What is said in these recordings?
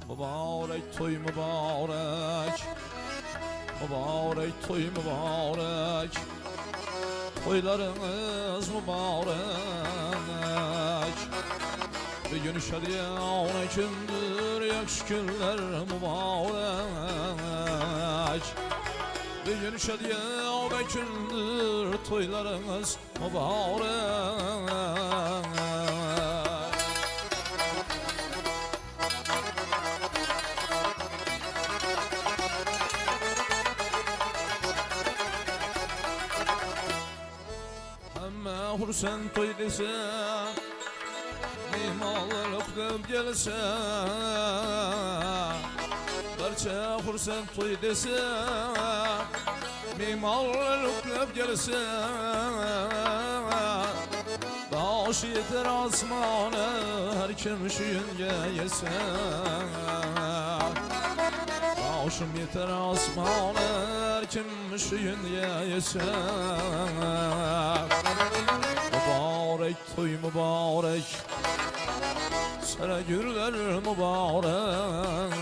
Mübarek toy mübarek, mübarek toy mübarek, toylarınız mübarek. Bir gün şadiyan ekindir, yakşı günler mübarek. Bir gün şadiyan ekindir, toylarınız mübarek. Hursen toy dese, mimarlık döp gelse, barcha hursen toy dese, mimarlık döp gelse, başı yeter asmana, her kim şu yönge yese. Başım yeter asmana, her kim şu yönge yese. Mübarek toy mübarek, sana gürler mübarek.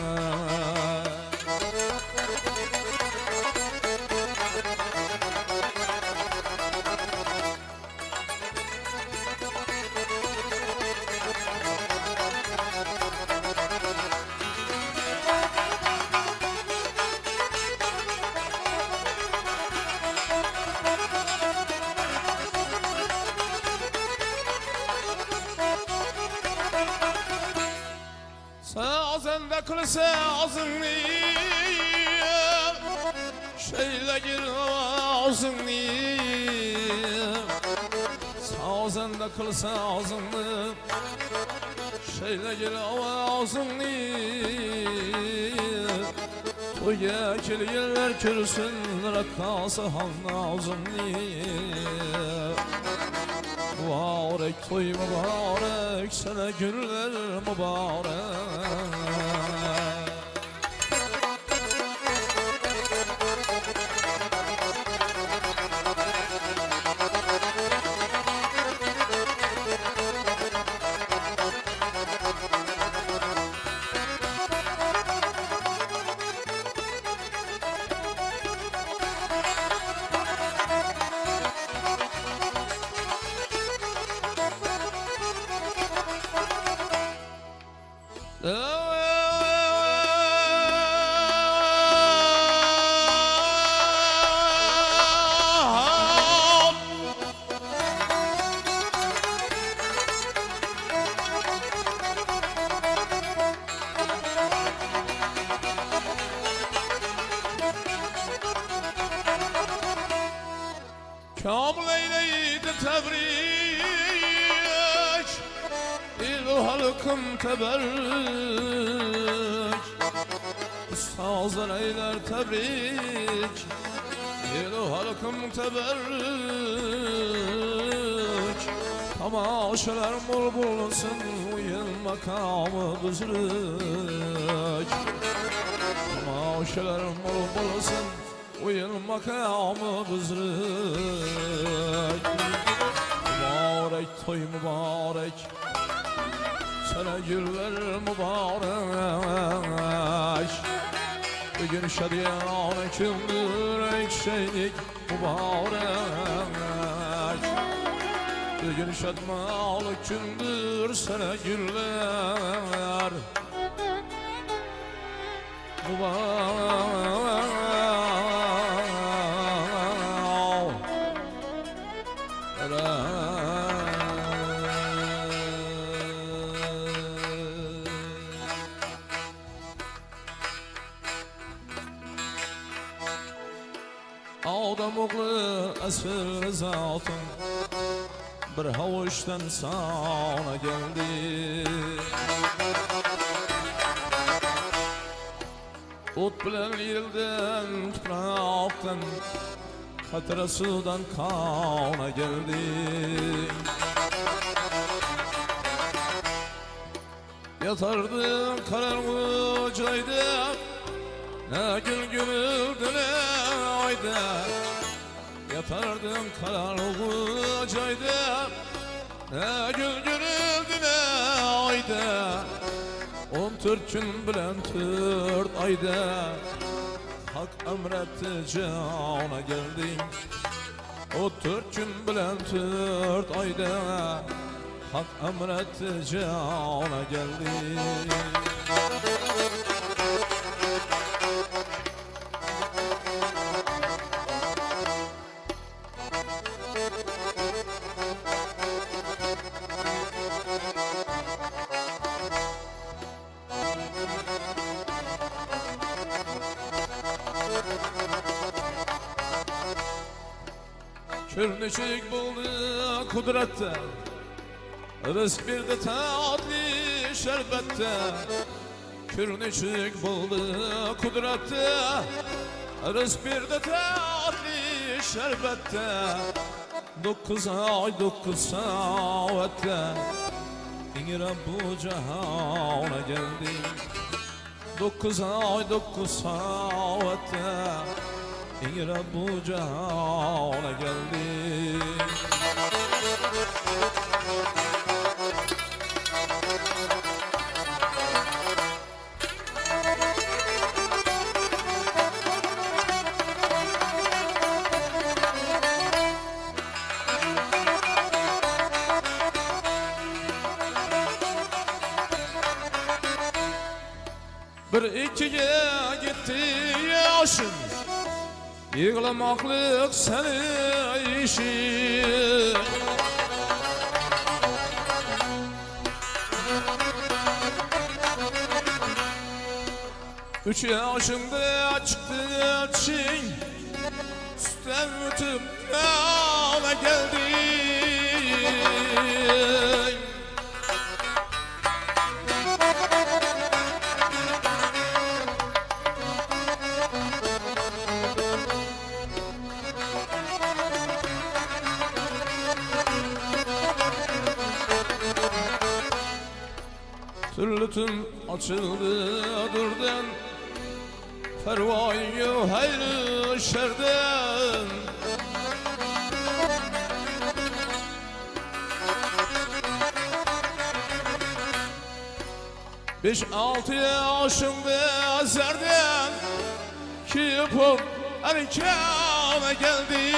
Sazende kılsa ağzını, şeyle gir ağzını. Sazende kılsa ağzını, şeyle gir ağzını. Toya kelgeler kürsün, rakkası halna ağzını. Mübarek toy mübarek, sana günler mübarek. Kamil eyleydi tebrik, il halkım teberrük. Ustazlar eyler tebrik, il halkım teberrük. Tamaşalar bol bulunsun, bu yıl makamı büzrük. Tamaşalar bol bulunsun, bu yıl makamı büzrük. Mübarek toy mübarek, sana güller mübarek. Bir gün şadiyan ekindir, ekşeylik mübarek. Bir gün şadmalık gündür, sana güller mübarek. Adam oğlu esir zatın, bir havuçtan sana geldi. Ot bilen yilden, topraktan, katara sudan kana geldi. Yatardım kararlı cayda, ne gül gümüldü ne ayda. Yatardım kararlı cayda, ne gül gümüldü ne ayda. 14 gün bilen 4 ayda hak emretti cana geldin. 14 gün bilen 4 ayda hak emretti cana geldin. Kürnüçük buldu kudrette, rızk bir de tatlı şerbette. Kürnüçük buldu kudrette, rızk bir de tatlı şerbette. 9 ay 9 saate İngire bu cihana geldi. 9 ay 9 saate İngire bu cihana geldi. Bir ikiye gitti yaşın, yığlamaklık seni işin. Üç yaşında çıktı çin, üstten ötüp yana geldin. Türlütün açıldı durdan, fervayı hayrı şerden. Beş altı yaşında zerden, ki yapıp erkana geldin.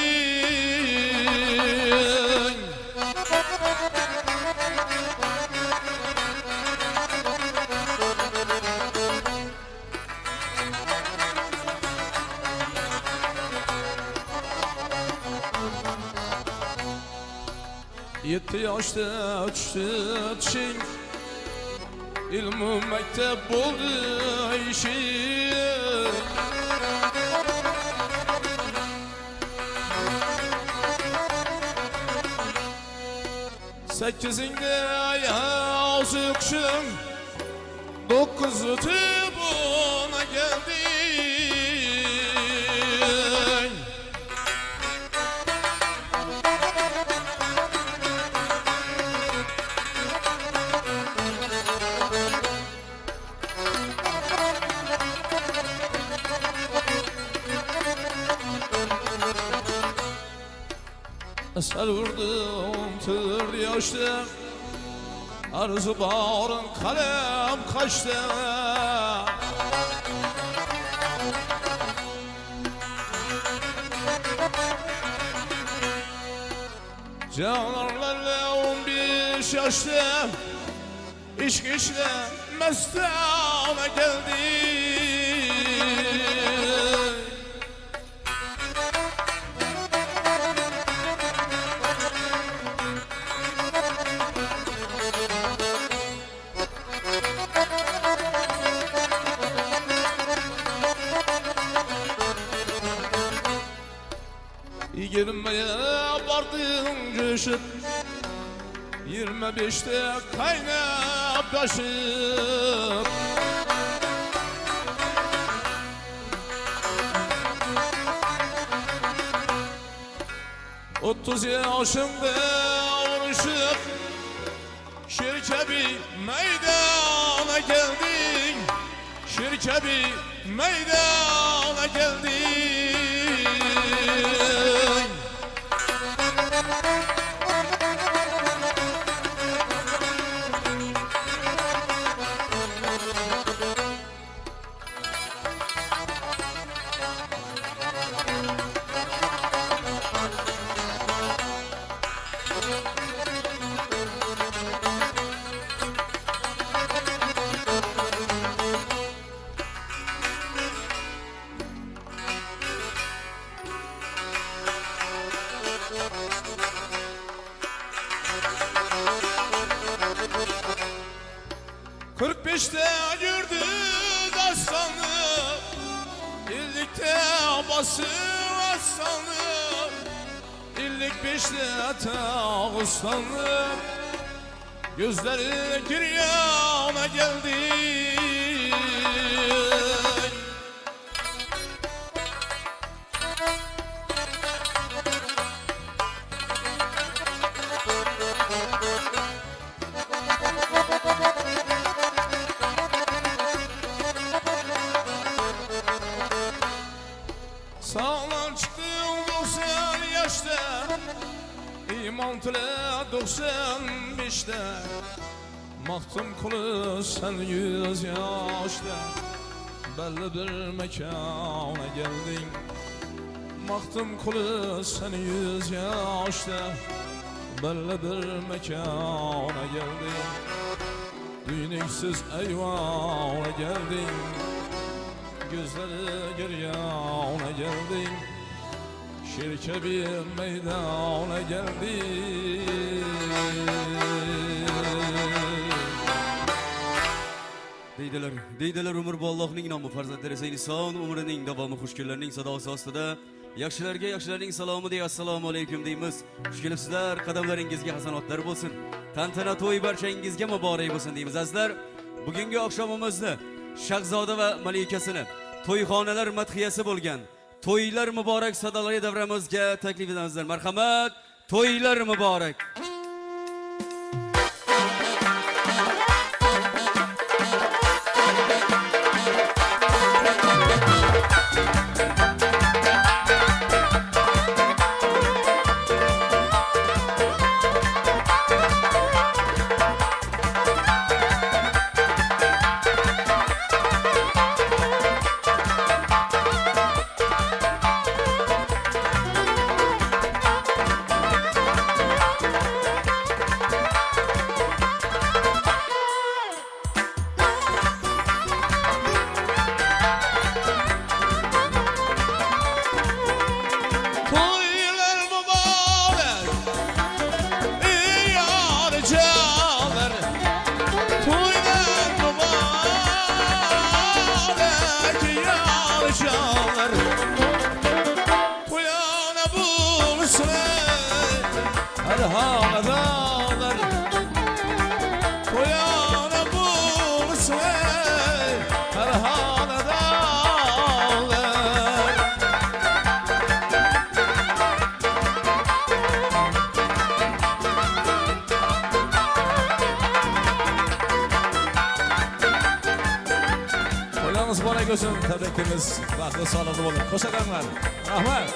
Yetti yaşta uçtu çin, ilmi mektep buldu işi. Sekizinde yazıkşın, 9'u buna geldi. Esel vurdum tır yaşta, arzu bağrın kalem kaçtı. Canlarla 15 yaşta, İşk işte mestana geldi. Yirmiye vardın coşup, 25'te kaynap taşıp. Otuz yaşında vuruşup, Şirkebi meydana geldin. Şirkebi meydana geldin. babası aslanım, illik beşte Ağustanım, gözleri giryana geldi. Sağlam çıktım 90 yaşta, iman tile 95'te, maktım kulu sen 100 yaşta, belli bir mekana geldin. Maktım kulu sen 100 yaşta, belli bir mekana geldin. Düğünüksüz eyvana geldin, gözleri giryana geldin, şirke bir meydana geldin. Deydiler umur bu Allah'ın namı farzatları seyni sağın umrinin devamı hoşgörlerinin sadası astıda. Yaxshilarga yaxshilarning salomi dey assalomu alaykum deymiz. Xush kelibsizlar, qadamlaringizga hasanotlar bo'lsin. Tantana to'y barchangizga muborak bo'lsin deymiz azizlar. Bugungi oqshomimizni Shahzoda va malikasini to'yxonalar madhiyasi bo'lgan to'ylar muborak sadolari davramizga taklif etamiz. Marhamat, to'ylar muborak. Bana gözüm tebrikimiz baklı sağlıklı olur. Koşakanlar. Rahmet.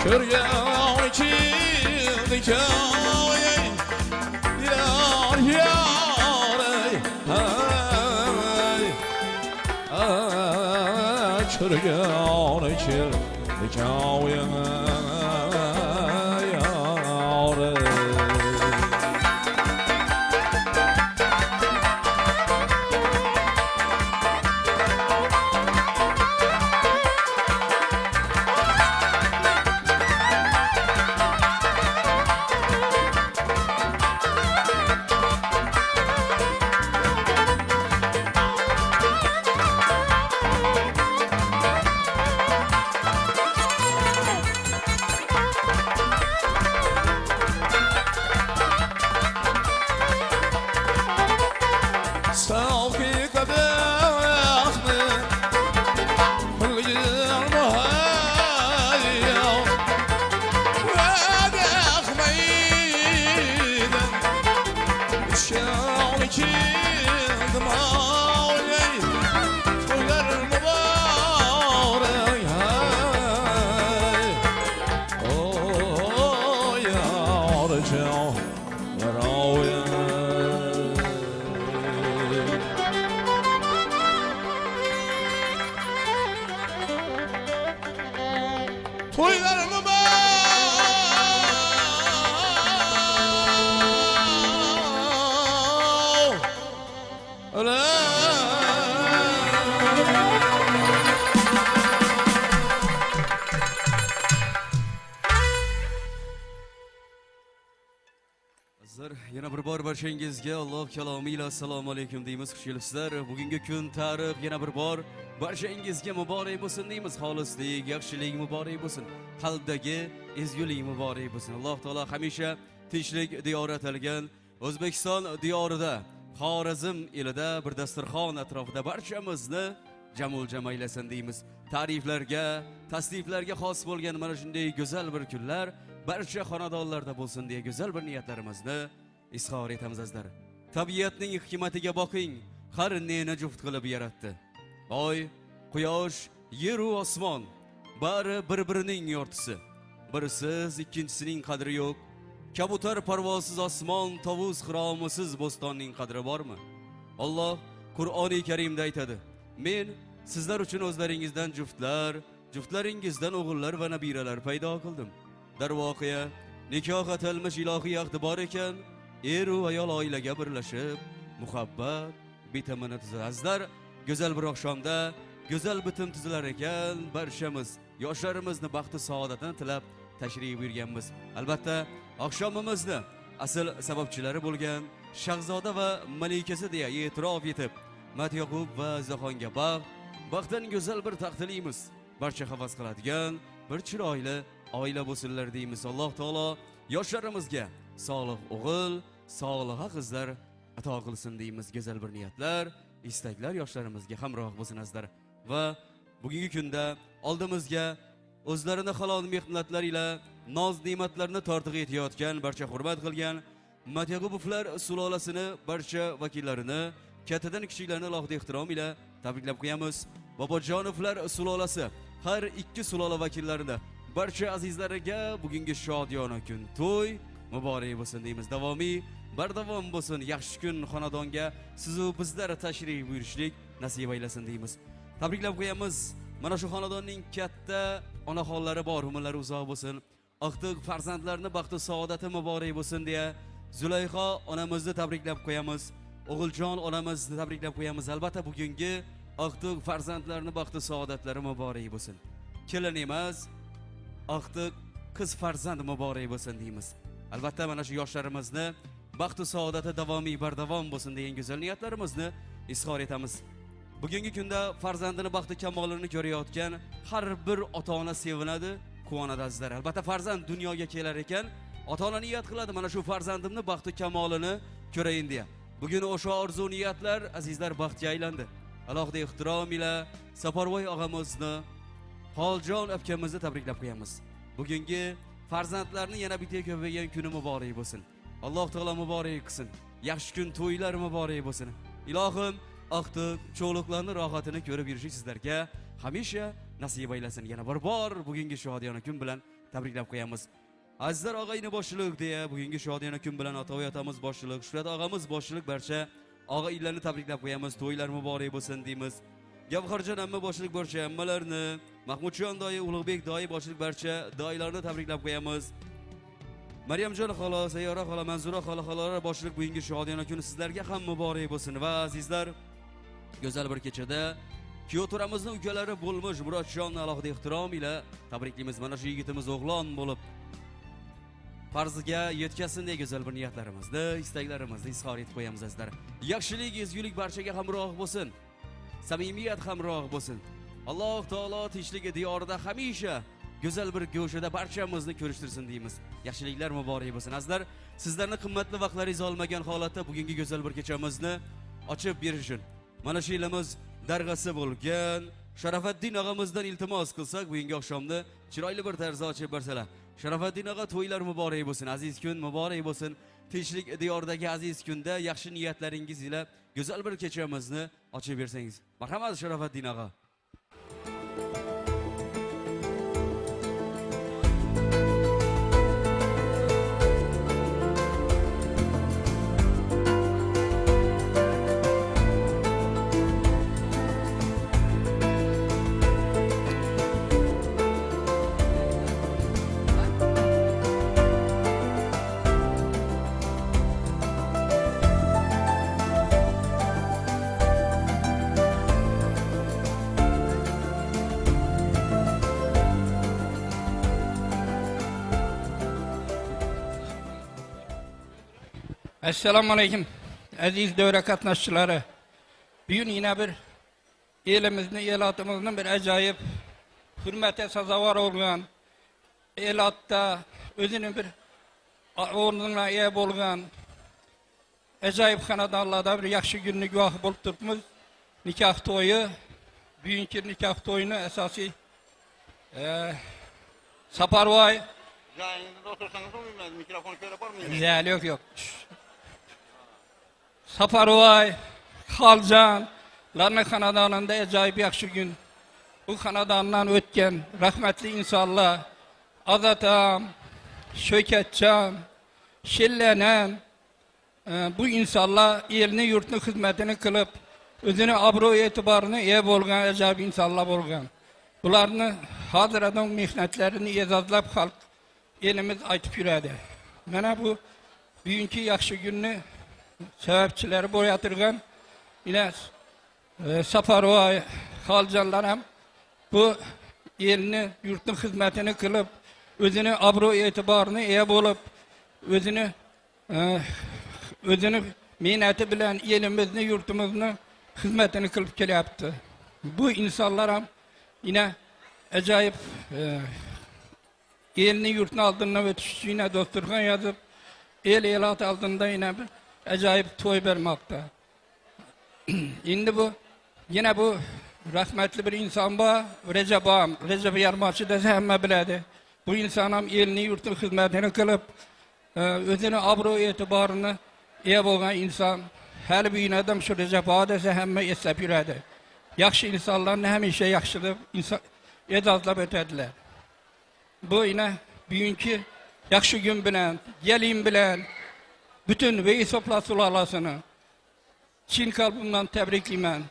Kırgan içildi kâye, yar yar kırgan içildi kâye, yar. to'ylar Azizlar, yana bir bor barchangizga Alloh kalomi ila assalomu alaykum deymiz. Xush kelibsizlar. Bugungi kun tarix yana bir bor barchangizga muborak bo'lsin deymiz. Xolislik, yaxshilik muborak bo'lsin. Qalbdagi ezgulik muborak bo'lsin. Alloh taolo hamisha tinchlik diyori atalgan O'zbekiston diyorida, Xorazm elida bir dasturxon atrofida barchamizni jamul jamaylasin deymiz. Ta'riflarga, tasniflarga xos bo'lgan mana shunday go'zal bir kunlar barcha xonadonlarda bo'lsin deya go'zal bir niyatlarimizni izhor etamiz azizlar. Tabiatning hikmatiga boqing, har neni juft qilib yaratdi. Oy, quyosh, yer va osmon bari bir-birining yortisi. Birisiz ikkinchisining qadri yo'q. Kabutar parvozsiz osmon, tovus xiromisiz bo'stonning qadri bormi? Alloh Qur'oni Karimda aytadi: "Men sizlar uchun o'zlaringizdan juftlar, juftlaringizdan o'g'illar va nabiralar paydo qildim." Darvoqe, nikoh atalmish ilohiy aqdi bor ekan, er va ayol oilaga birlashib, muhabbat bitimini tuzadi. Azizlar, go'zal bir oqshomda go'zal bitim tuzilar ekan, barchamiz yoshlarimizni baxti saodatini tilab tashrif buyurganmiz. Albatta, oqshomimizni asl sababchilari bo'lgan Shahzoda va Malikasi deya e'tirof etib, Matyoqub va Zahonga baxtdan go'zal bir taqdirlaymiz. Barcha havas qiladigan bir chiroyli oila bo'lsinlar deymiz. Alloh taolo yoshlarimizga sog'lik o'g'il, sog'liq qizlar ato qilsin deymiz. Go'zal bir niyatlar, istaklar yoshlarimizga hamroh bo'lsin azizlar. Va bugungi kunda oldimizga o'zlarini halol mehnatlar ila noz ne'matlarni tortiq etayotgan, barcha hurmat qilgan Matyoqubovlar sulolasini barcha vakillarini, kattadan kichiklarni alohida ehtirom ila tabriklab qo'yamiz. Bobojonovlar sulolasi har ikki sulola vakillarini barcha azizlariga bugungi shodiyona kun to'y muborak bo'lsin deymiz. Davomiy, bardavom bo'lsin. Yaxshi kun xonadonga sizu bizlar tashrif buyurishlik nasib aylasin deymiz. Tabriklab qo'yamiz. Mana shu xonadonning katta onaxonlari bor, umrlari uzoq bo'lsin. Aqtiq farzandlarni baxti saodati muborak bo'lsin deya Zulayho onamizni tabriklab qo'yamiz. O'g'iljon onamizni tabriklab qo'yamiz. Albatta bugungi aqtiq farzandlarni baxti saodatlari muborak bo'lsin. Kelin emas, aqtiq qiz farzand muborak bo'lsin deymiz. Albatta mana shu yoshlarimizni baxtu saodati davomiy bardavom bo'lsin degan go'zal niyatlarimizni izhor etamiz. Bugungi kunda farzandini baxti kamolini ko'rayotgan har bir ota-ona sevinadi, quvonadi azizlar. Albatta farzand dunyoga kelar ekan, ota-ona niyat qiladi, mana shu farzandimni baxti kamolini ko'rayin deya. Bugun o'sha orzu niyatlar azizlar baxtga aylandi. Alohida ehtirom ila Saparvoy og'amizni, Holjon akamizni tabriklab qo'yamiz. Bugungi farzandlarni yana bitta ko'paygan kuni muborak bo'lsin. Alloh taolo muborak qilsin. Yaxshi kun to'ylar muborak bo'lsin. Ilohim aqtiq cho'liqlarni rohatini ko'rib yurishik sizlarga hamisha nasib aylasin. Yana bir bor bugungi shodiyona kun bilan tabriklab qo'yamiz. Azizlar og'ayni boshchilik deya bugungi shodiyona kun bilan ota-oy otamiz boshchilik, Shuhrat og'amiz boshchilik barcha og'a-inlarni tabriklab qo'yamiz. To'ylar muborak bo'lsin deymiz. Gavharjon amma boshchilik barcha ammalarni, Mahmudjon doyi, Ulug'bek doyi boshchilik barcha doylarni tabriklab qo'yamiz. Maryamjon xola, Sayyora xola, Manzura xola boshchilik bugungi shodiyona kuni sizlarga ham muborak bo'lsin. Va azizlar, go'zal bir kechada Kyotoramizning ukalari bo'lmish Murodjon alohida ehtirom ila tabriklaymiz. Mana shu yigitimiz o'g'lon bo'lib farziga yetkazsin degan go'zal bir niyatlarimizni, istaklarimizni izhor etib qo'yamiz azizlar. Yaxshilik, ezgulik barchaga hamroh bo'lsin. Samimiyat hamroh bo'lsin. Alloh taolo tinchlik diyorida hamisha go'zal bir go'shada barchamizni ko'rishtirsin deymiz. Yaxshiliklar muborak bo'lsin. Azizlar, sizlarning qimmatli vaqtlaringiz olmagan holatda bugungi go'zal bir kechamizni ochib berish uchun mana shu yilimiz darg'asi bo'lgan Sharofaddin og'amizdan iltimos qilsak, bugungi oqshomni chiroyli bir tarzda ochib bersalar. Sharofaddin og'a, to'ylar muborak bo'lsin, aziz kun muborak bo'lsin. Tinchlik diyordagi aziz kunda yaxshi niyatlaringiz ila go'zal bir kechamizni ochib bersangiz. Marhamat Sharofaddin og'a. Esselamu Aleyküm. Aziz dövre katnaşçıları. Bugün yine bir elimizin, elatımızın bir acayip hürmete sazavar olgan, elatta özünün bir ornuna eye bolgan, acayip xanadallarda bir yaxşı günlü güvah bolup turpmuz. Nikah toyu, bugünkü nikah toyunu esası Saparvay. Yayınında otursanız olmuyor. Mikrofonu şöyle var mı? Güzel yok. Saparvay, Halcan, Larne xanadanında acayip yaxşı gün. Bu xanadandan ötken rahmetli insanlar, Azatam, Şöketcan, Şillenem, bu insanlar elini yurtunu hizmetini kılıp, özünü abro etibarını iyi bolgan, acayip insanlar bolgan. Bularını hazırladan mihnetlerini ezazlap halk elimiz aytıp yüredi. Mana bu bugünkü yaxşı gününü sebepçileri boyatırgan yine Saparvay, Halcanlar hem bu elini yurtun hizmetini kılıp özünü abro etibarını iyi bolup özünü minneti bilen elimizni yurtumuzni hizmetini kılıp kelyaptı. Bu insanlar hem yine acayip elini yurtun aldığına ve tüşüğüne dosturgan yazıp elat aldığında yine bir acayip toy vermekte. Şimdi yine bu rahmetli bir insan var, Recep Yarmaçı da hemme biledi. Bu insanım elini yurtun hizmetini kılıp özünü abro etibarını iyi bolgan insan. Her bir adam şu Recep Ağa dese hemme esep yüredi. Yaxşı insanlar hemişe yaxşılıp edazlap ötediler. Bu yine bugünkü yaxşı gün bilen, gelin bilen, bütün ve isopla sulalasını Çin kalbimden tebrikliyim.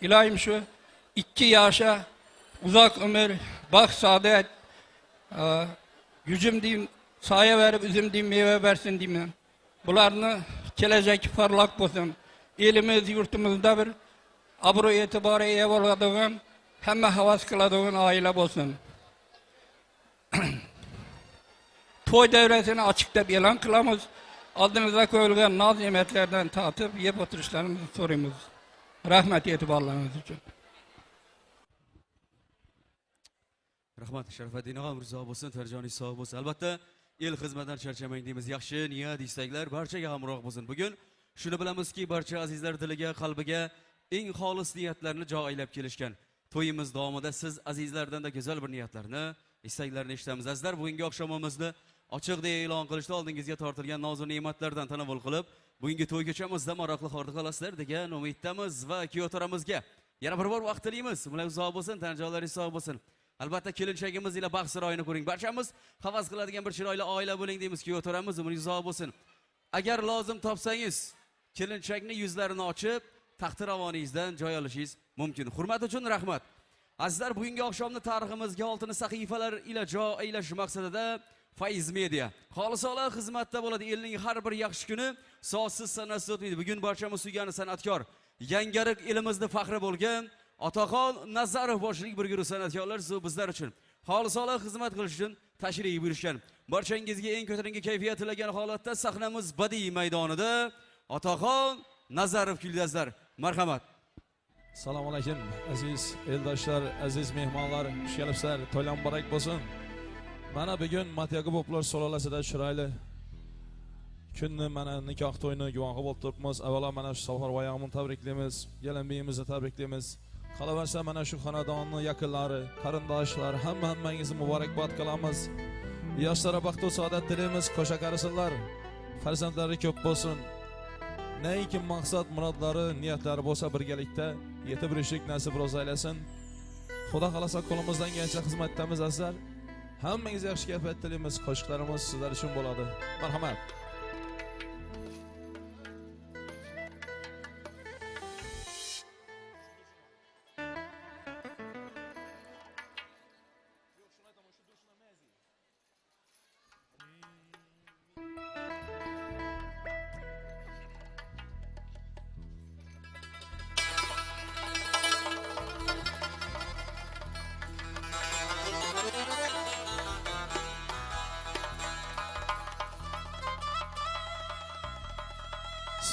İlahim şu 2 yaşa uzak ömür, bak saadet, gücüm diyeyim, saye verip üzüm diyeyim, meyve versin diyeyim. Bularını gelecek parlak olsun. Elimiz yurtumuzda bir abro etibarı iyi olgadığın, hemme havas kıladığın aile olsun. Toy devresini açıkta elan kılamız. Aldığınızda koyulgan naz nimetlerden tatıp yep oturuşlarımızı soruyumuz. Rahmet etibarlarınız için. Rahmat Şerafettin ağam rıza olsun, tercihani sağ olsun. Albatta el hizmetler çerçemeng deymiz. Yaxşı niyat istekler barchaga hamroh bo'lsin. Bugun shuni bilamizki, barcha azizlar diliga, qalbiga eng xolis niyatlarni joylab kelishgan. To'yimiz davomida siz azizlardan da go'zal bir niyatlarni, istaklarni eshitamiz. Azizlar, bugungi oqshomimizni ochiqda e'lon qilishda oldingizga tortilgan noz-u ne'matlardan tanavul qilib, bugungi to'y kechamizda maroqli xordi qolasizlar degan umiddamiz va kuyotoramizga yana bir bor vaqt tilaymiz. Mulay uzoq bo'lsin, tanjollaringiz sog' bo'lsin. Albatta kelinchagimiz ila baxt saroyini ko'ring. Barchamiz havas qiladigan bir chiroyli oila bo'ling deymiz. Kuyotoramiz umringiz uzoq bo'lsin. Agar lozim topsangiz, kelinchakni yuzlarini ochib, taxti ravoningizdan joy olishingiz mumkin. Hurmat uchun rahmat. Azizlar, bugungi oqshomni tariximizga oltin sahifalar ila joy aylash maqsadida Faiz Media xolisona xizmatda bo'ladi. Elning har bir yaxshi kuni so'zsiz sanasiz o'tmaydi. Bugun barchamiz suygan san'atkor, Yangarik elimizning faxri bo'lgan Otaxon Nazarov boshchilik bir guruh san'atkorlar bizlar uchun xolisona xizmat qilish uchun tashrif buyurishgan. Barchangizga eng ko'tarinki kayfiyat tilagan holatda sahnamiz badiiy maydonida Otaxon Nazarov kuldazlar. Marhamat. Assalomu alaykum aziz eldoshlar, aziz mehmonlar, xush kelibsizlar. To'ylar muborak bo'lsin. Mana bugun Matyagubovlar sololasida chiroyli kunni, mana nikoh to'yini guvohi bo'lib turibmiz. Avvalo mana shu Safarvoy og'amni tabriklaymiz, gelinbiyimizni tabriklaymiz. Qolaversa mana shu xonadonning yaqinlari, qarindoshlar hammangizni muborakbod qilamiz. Yoshlarga baxt va saodat tilaymiz. Qo'sha qarisinlar, farzandlari ko'p bo'lsin. Neyki maqsad, murodlari, niyatlari bo'lsa birgalikda yetib borishlik nasib ro'z aylasin. Xudo xolasa qo'limizdan kelgancha xizmat etamiz azizlar. Hammangizga yaxshi kayfiyat tilaymiz. Qo'shiqlarimiz sizlar uchun bo'ladi. Marhamat.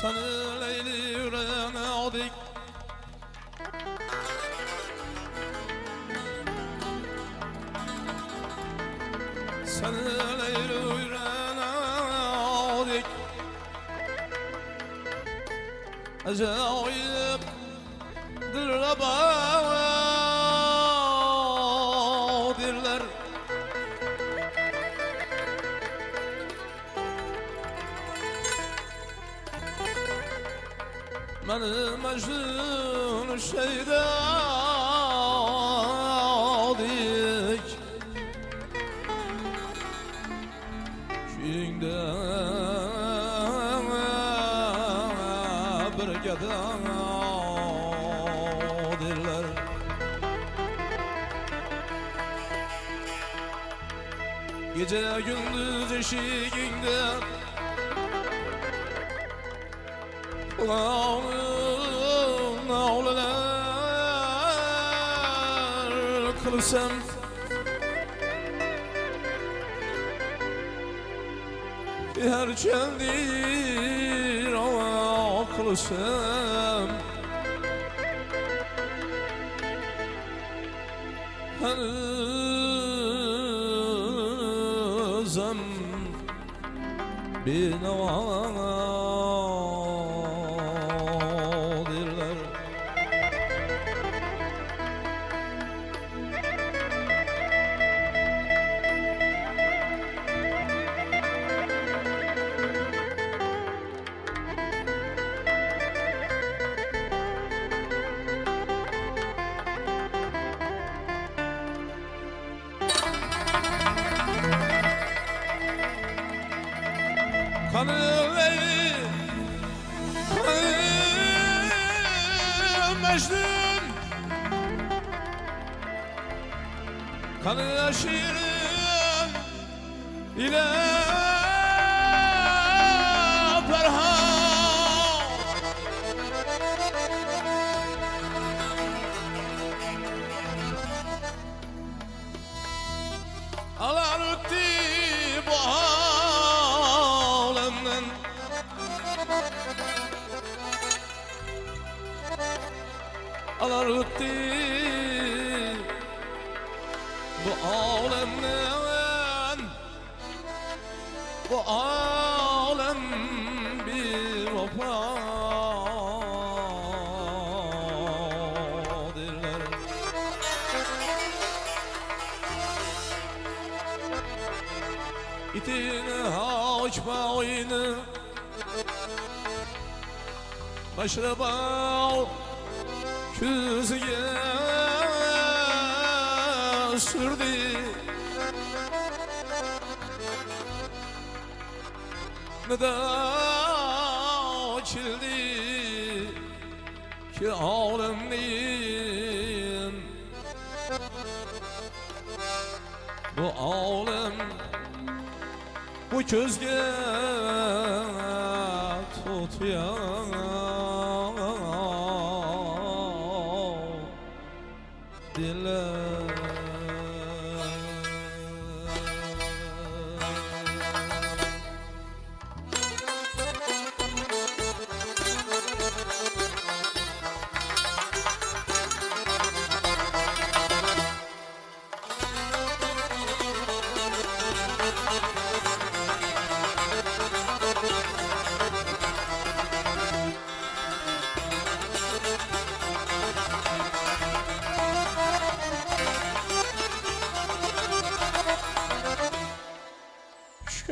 Seni leyli yüreğine adik Seni leyli yüreğine adik Acayip dirler Beni Mecnun şeyde adik Şimdi bir geden dirler Gece gündüz eşiğinde Nağleler kılsam Her çeldir kılsam Henüzem bir navadirler Kanı Mecnun Kanı şiirin ile Ferhat Alar öttü bu alemden Alar öttü bu alemden Bu alem bir vefadirler İtini haç bağını Başına bağ Küzüye sürdü Ne de açıldı ki alemliğin Bu alem bu közge tutuyor diller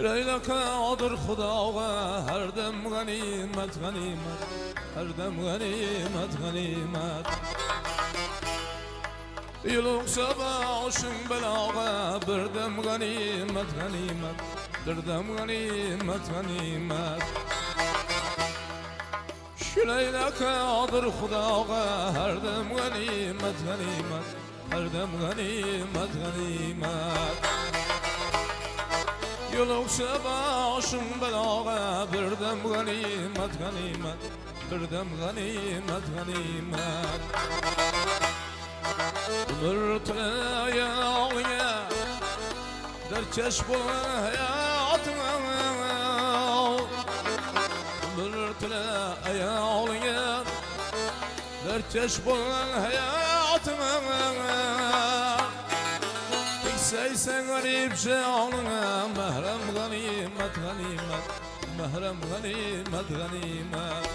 Şükreyle kadir Xudoga her dem ganimet ganimet Her dem ganimet ganimet Yoluksa başın belaga bir dem ganimet ganimet Bir dem ganimet ganimet Şükreyle kadir Xudoga her dem ganimet ganimet Her dem ganimet ganimet Yoluksa başım belaga bir dem ganimet ganimet Bir dem ganimet ganimet Ömür tülayağıya derkeş bu hayatına Ömür tülayağıya ayağılıyım dert yaş bulan hayatımı Tikseysen garip canına Mehrem ganimet ganimet Mehrem ganimet ganimet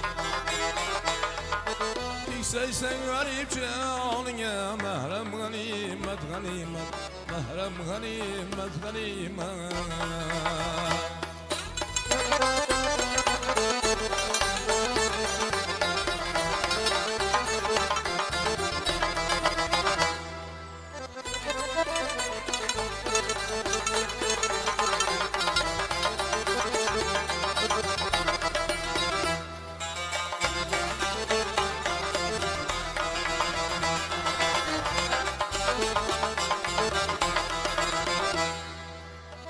Tikseysen garip canına Mehrem ganimet ganimet Mehrem ganimet ganimet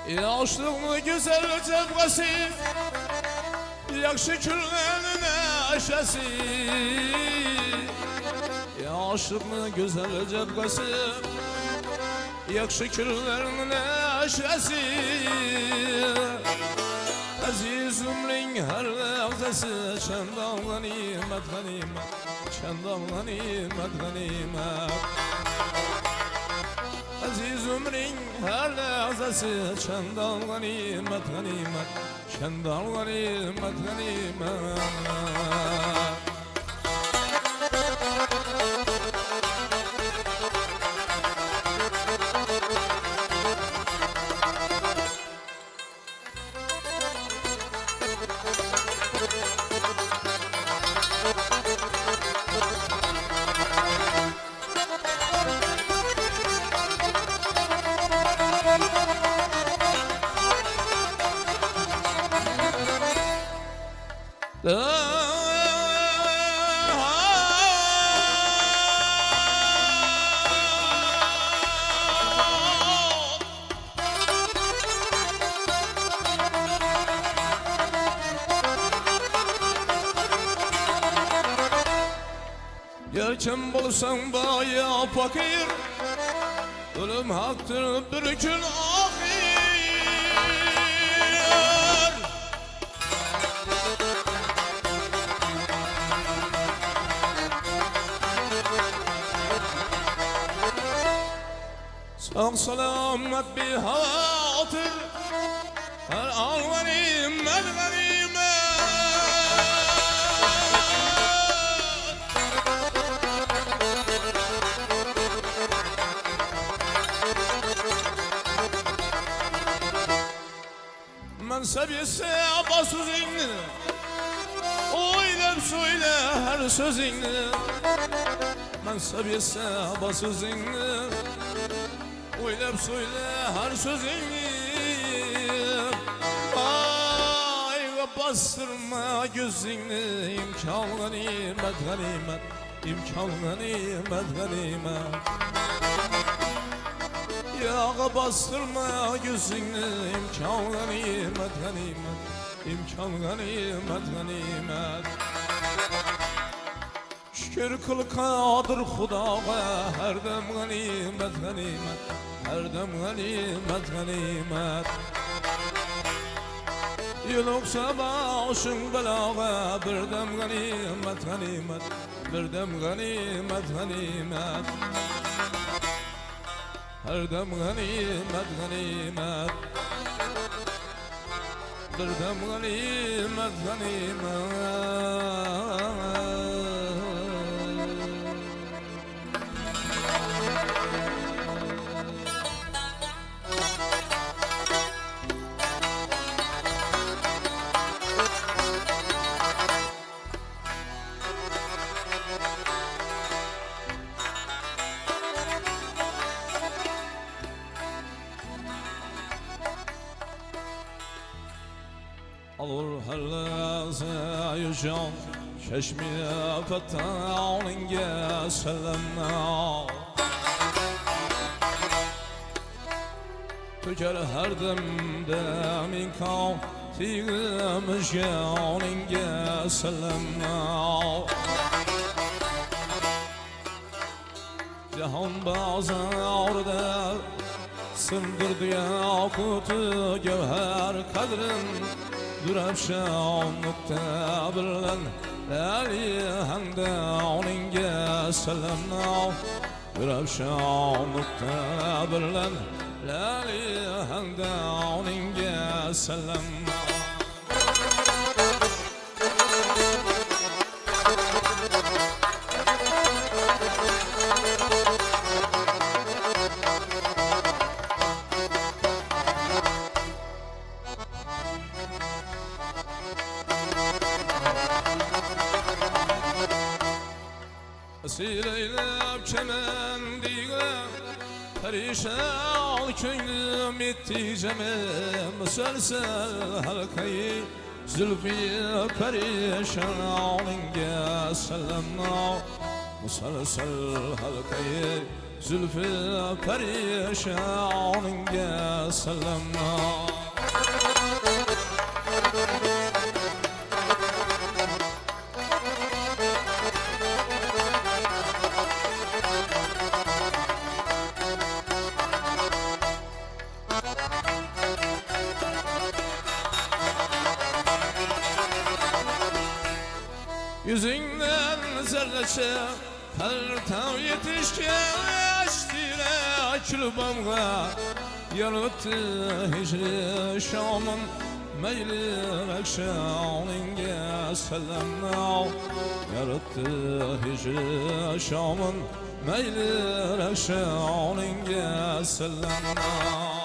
Yaşlığını güzel cebgesi Yakşı küllerine aşası Yaşlığını güzel cebgesi Yakşı küllerine aşası Aziz ömrün her lahzası Çendal ganimet ganimet Çendal ganimet ganimet Aziz ömrün her lahzası Çendal ganimet ganimet Çendal ganimet ganimet Gerçen bulsan bayağı fakir Ölüm haktır bir gün ahir Sağ selamet bir hatır Her an ganimet ganimet Mensep ise basuzingni Oylab söyle her sözingni Mensep ise basuzingni Oylab söyle her sözingni Ayga bastırma gözingni İmkan ganimet ganimet İmkan ganimet ganimet Yağa bastırma gözünü imkan ganimet ganimet İmkan ganimet ganimet Şükür kıl kadir Hudağa her dem ganimet ganimet Her dem ganimet ganimet Yoksa başın belağa bir dem ganimet ganimet Bir dem ganimet ganimet Her dem ganimet ganimet Bir dem ganimet ganimet Alır her lahza yücan Çeşmi fetanınge selamna Tüker her demde minkan Tigmiş yanınge selamna Cihan bazarda Sındırdı yakutu gevher kadrin Durapşanlıkta bilen Ali hande oninge selamna Durapşanlıkta bilen Ali hande oninge selamna Sileylep çemendiğe perişan köylüm etti cemem Müselsel halkayı zülfü perişan olinge selamna Müselsel halkayı zülfü perişan olinge selamna Yüzünden zerreçe Pertav yetişken Açtıyla külbamga Yanıttı hicri Şam'ın Meyli ekşaninge selamna Yarattı hicri Şam'ın Meyli ekşaninge selamna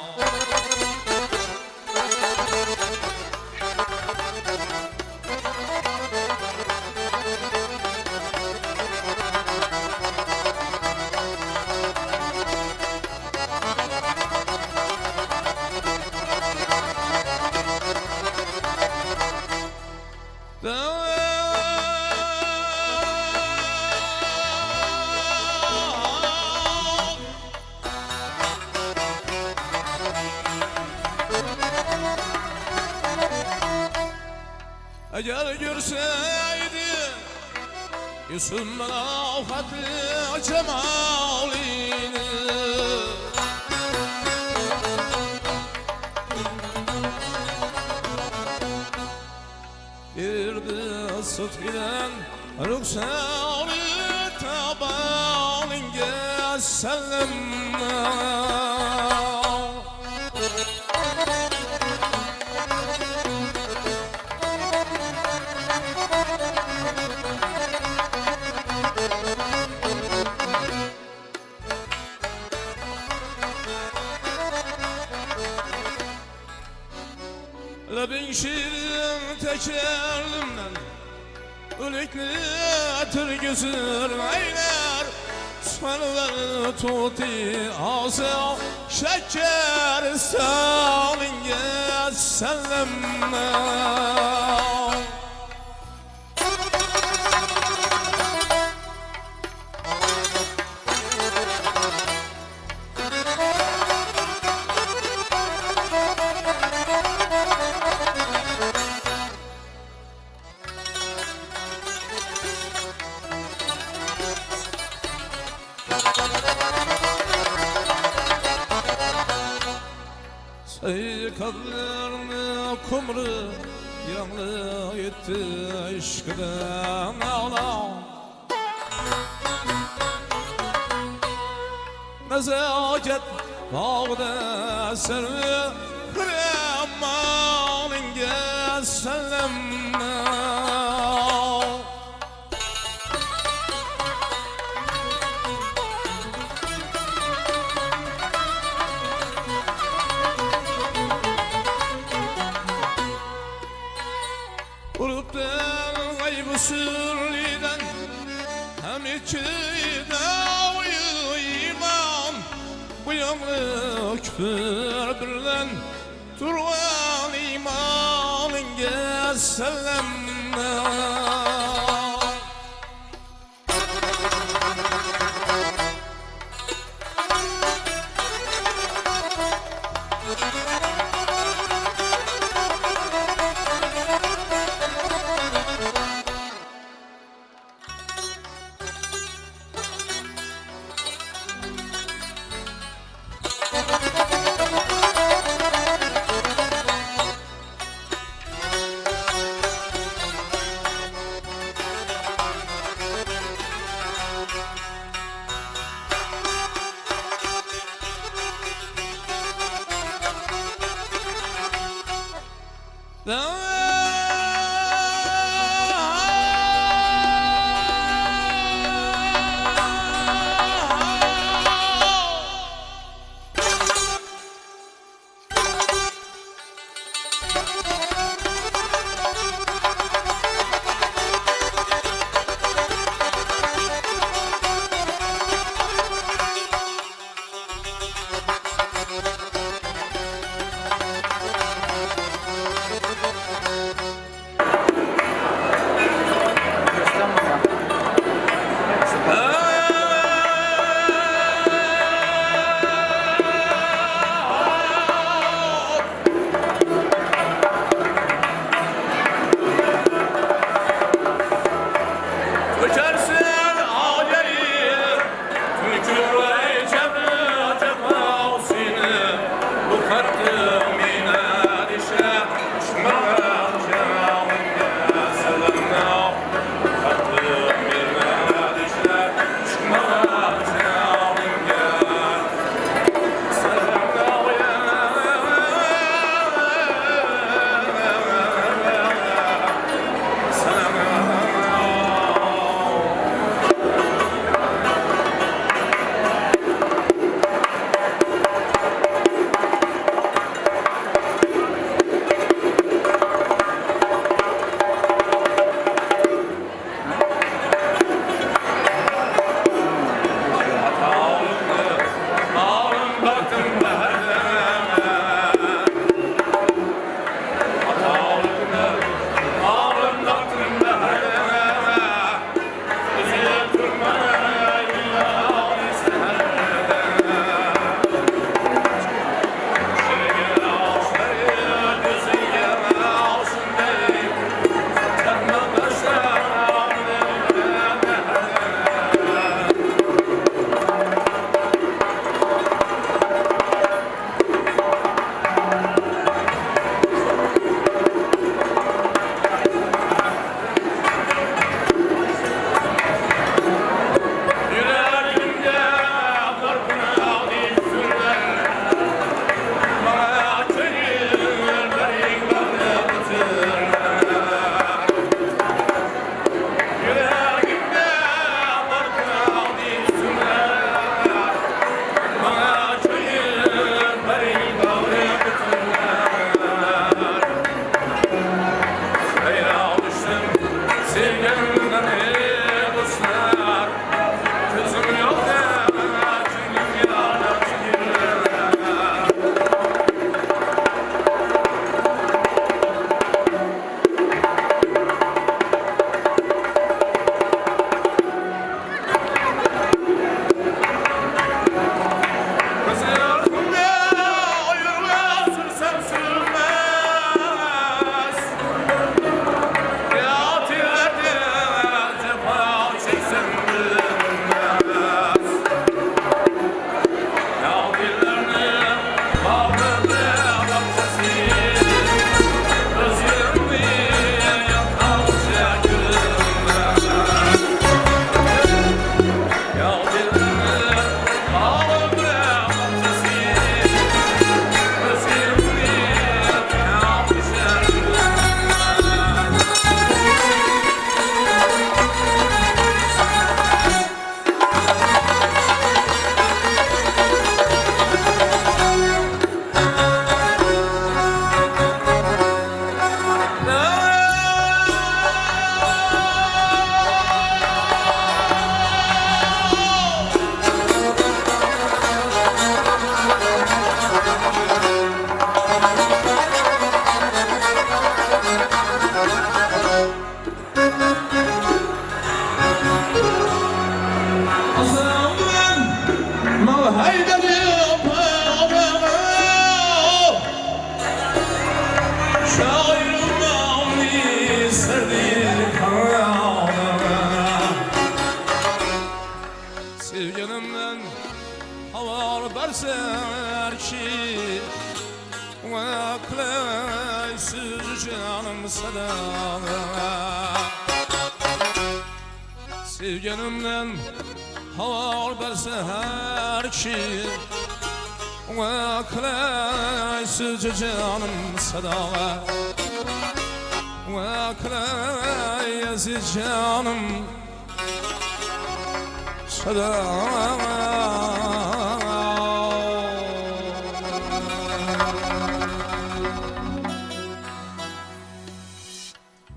Eğer görseydi Yusuf'un afatlı cemalini Birdi sıtkilen rüksani tabaninge sellemna Lebin şirin tekerlimden Ülikli türgüsür eyler Svelver tuti asa Şeker salinge sellemna Ey kadlarını kumru Yanlı gitti aşkıdan ağla Nezaket bağda servi Kıramanınge sellemna Uruptan gaybı sürliden Hem içide iman Bu yanlı küfür birlen Turvan imanınge sellemna Sevgilimden havar verser ki Vaklaysiz canım sadana Sevgilimden havar verser ki Vaklaysiz canım sadana Vaklay aziz canım Sada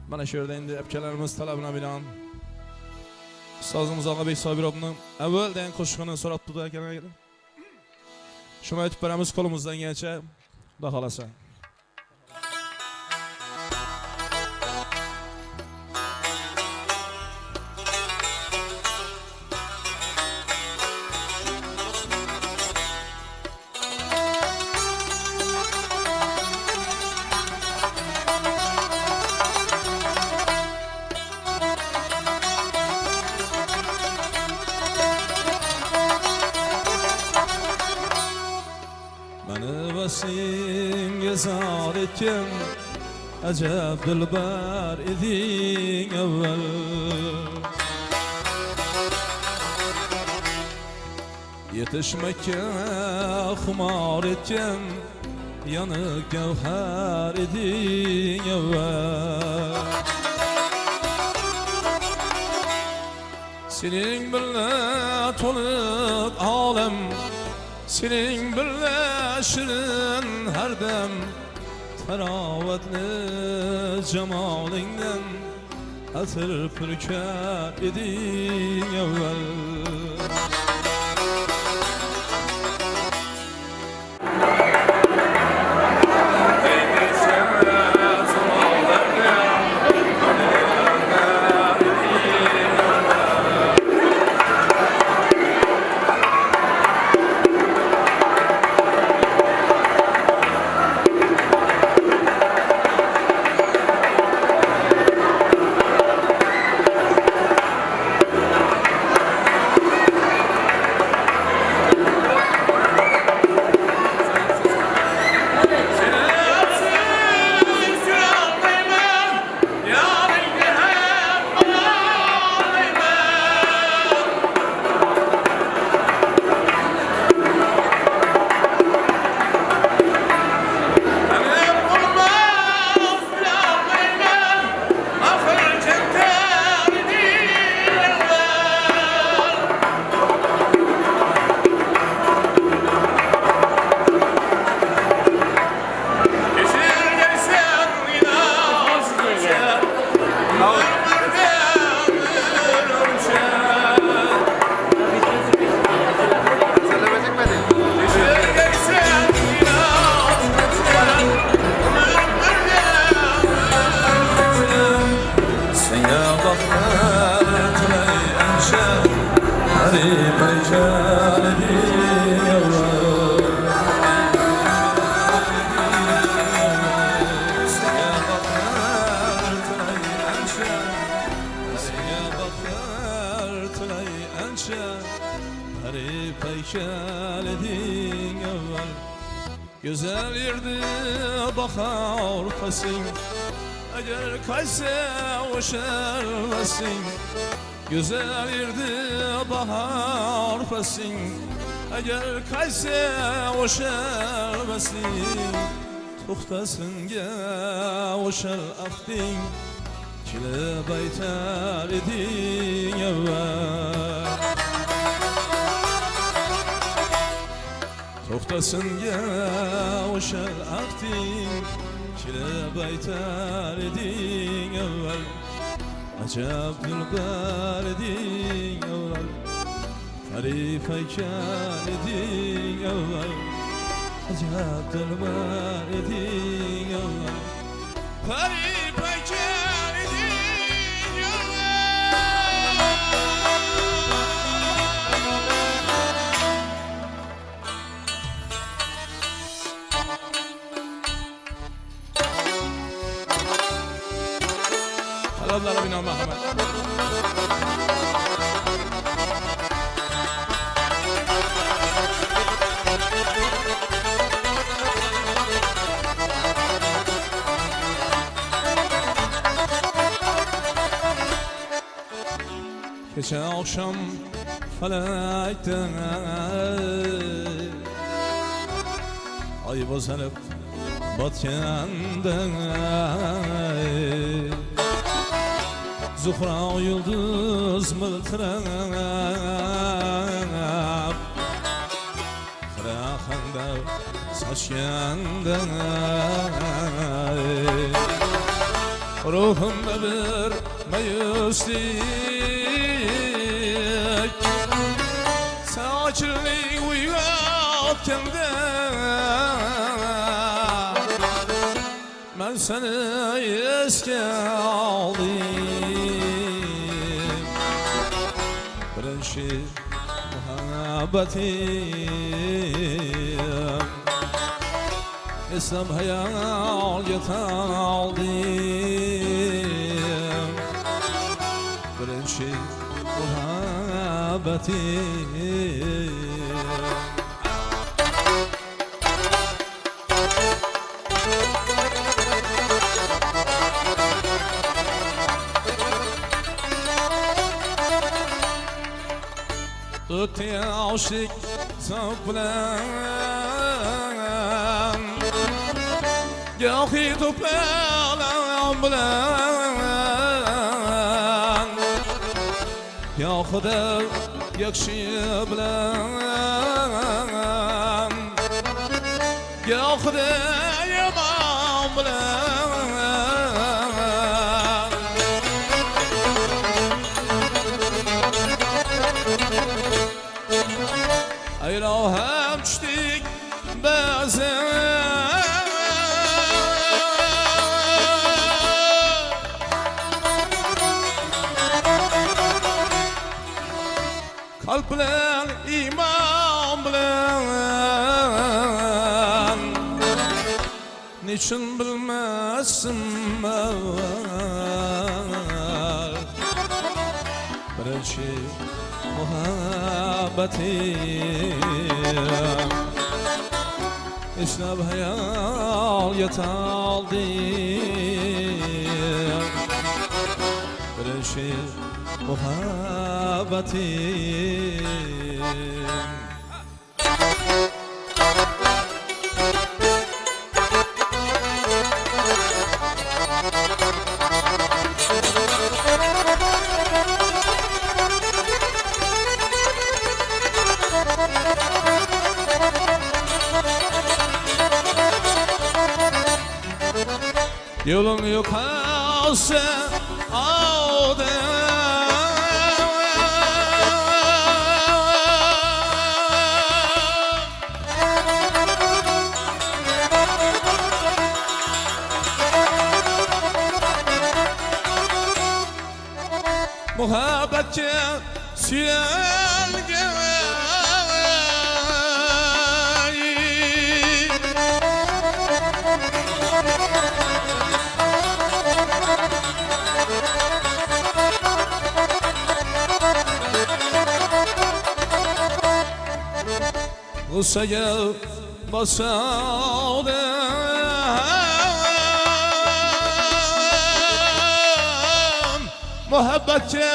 Bana şöyle indi epkelerimiz talabına bilen Sazımız Ağabey Sabirov'nun evvelden koşkunu sorat tutu ekene gelin. Şuna etip veremiz kolumuzdan geçe da kalasa. Beni basim gezar etken Acep dilber idin evvel Yetişmekke humar etken Yanık gevher idin evvel Senin bile tonup alem Senin bile şirin her dem Teravetli cemalinden Atır pürker idin evvel Güzel yerde bakar fasın Eğer kayse oşerlesin Güzel yerde bakar fasın Eğer kayse oşerlesin Tuxtasın ge oşer aftin Kile baytar edin evvel Toxtasın ya oşel aktin Kile baytar edin evvel Acab dilber edin evvel Tarif aykan edin evvel Acab dilber edin evvel Tarif aykan edin evvel Allah'a bin Muhammed. Geçen akşam felekten ay bozanıp batkanda Zuhra yıldız mıltırab Kırağında saçyanda Ruhumda bir meyuslik Saçırlık uyuyatkende Ben seni eski aldım Birinci muhabbetim İslam hayal yatan aldım Birinci muhabbetim Tut aşık saplan Yahi toplan bilan Yahuda yakşı bilan Yahuda yaman bilan Ayrahem düştük bazen Kalp bilen iman bilen Niçin bilmezsin ben Birinci muhabbetim İslam hayal yataldım Birinci muhabbetim Yolun yok olsa aldım Muhabbetçe süelge Gusaya basalım Muhabbetçe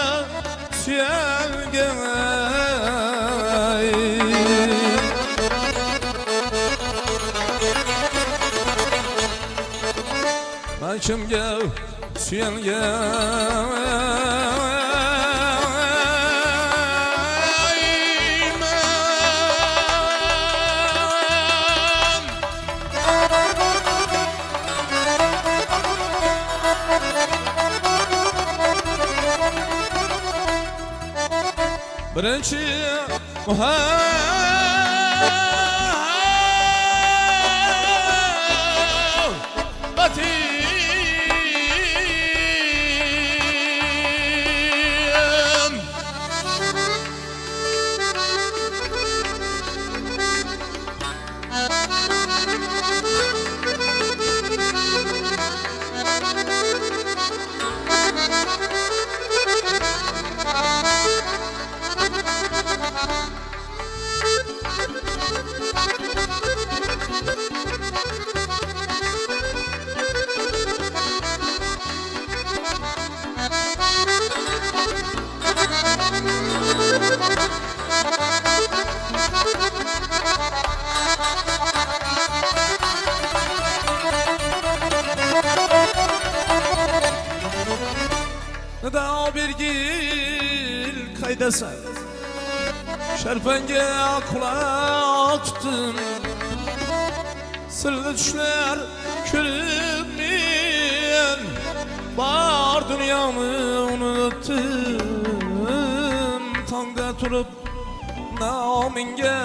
süelge Ben kimge süelge Birinci muhabbetim haydasa Şerpenge kulak tuttum Sırlı düşler külübün Bar dünyamı unuttum Tangda turup naminge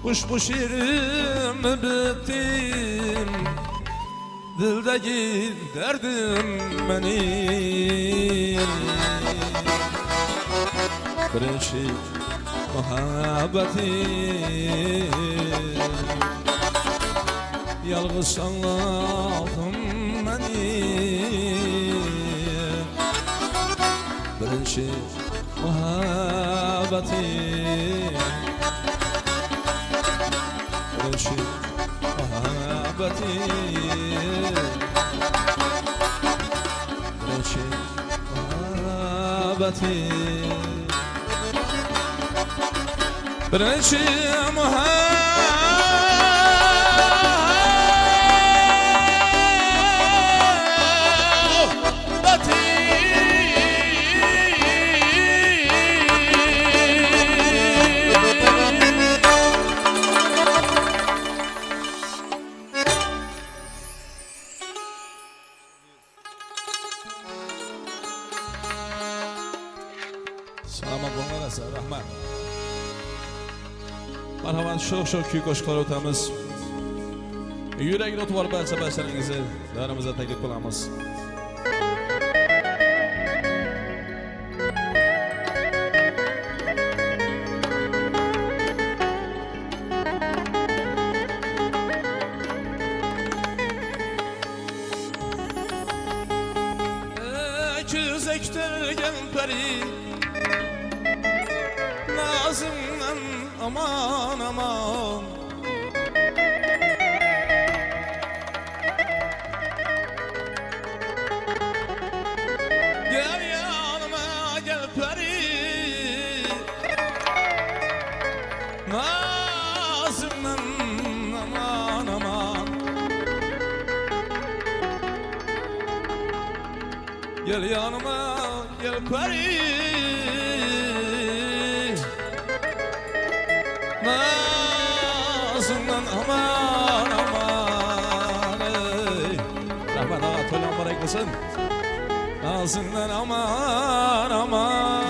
Kuş bu şiirimi bittim Dildeki derdim benim Birinci muhabbetim Yalnız anladım beni Birinci muhabbetim Birinci muhabbetim Birinci muhabbetim Birinci Selamat olmalasa, rahmat. Marhaban, sho'x kuy qo'shiqlar o'tamiz. Yurakni o'tib olib barcha basharalaringizni darimizda taklif qilamiz. Küzektirgen peri Nazımdan aman aman Gel yanıma gel peri Nazımdan aman aman Gel yanıma gel peri Nazımdan aman aman Rahmet ağa toylan barak mısın? Nazımdan aman aman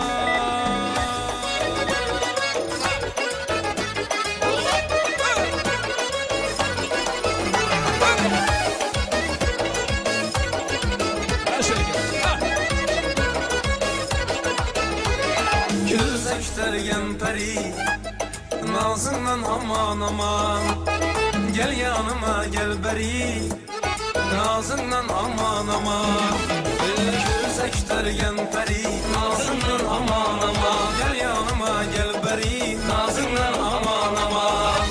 Güzelştergen peri Nazından aman aman Gel yanıma gel beri Nazından aman aman Güzelştergen peri Nazından aman aman Gel yanıma gel beri Nazından aman aman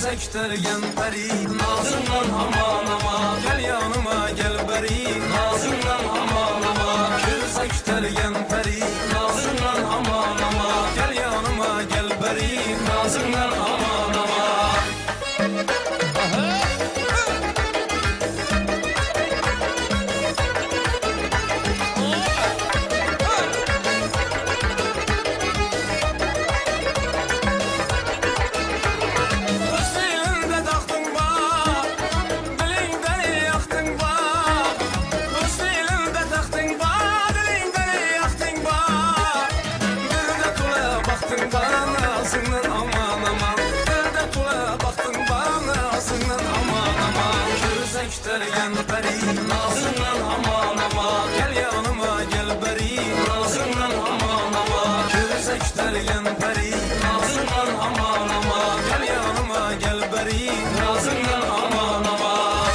Güzelştergen peri Nazından aman aman Gel yanıma gel beri Nazından aman aman Güzelştergen peri Nazından aman aman Gel yanıma gel beri Nazından aman aman Güzelştergen peri Nazından aman aman Gel yanıma gel beri Nazından aman aman Güzelştergen peri Nazından aman aman Gel yanıma gel beri Nazından aman aman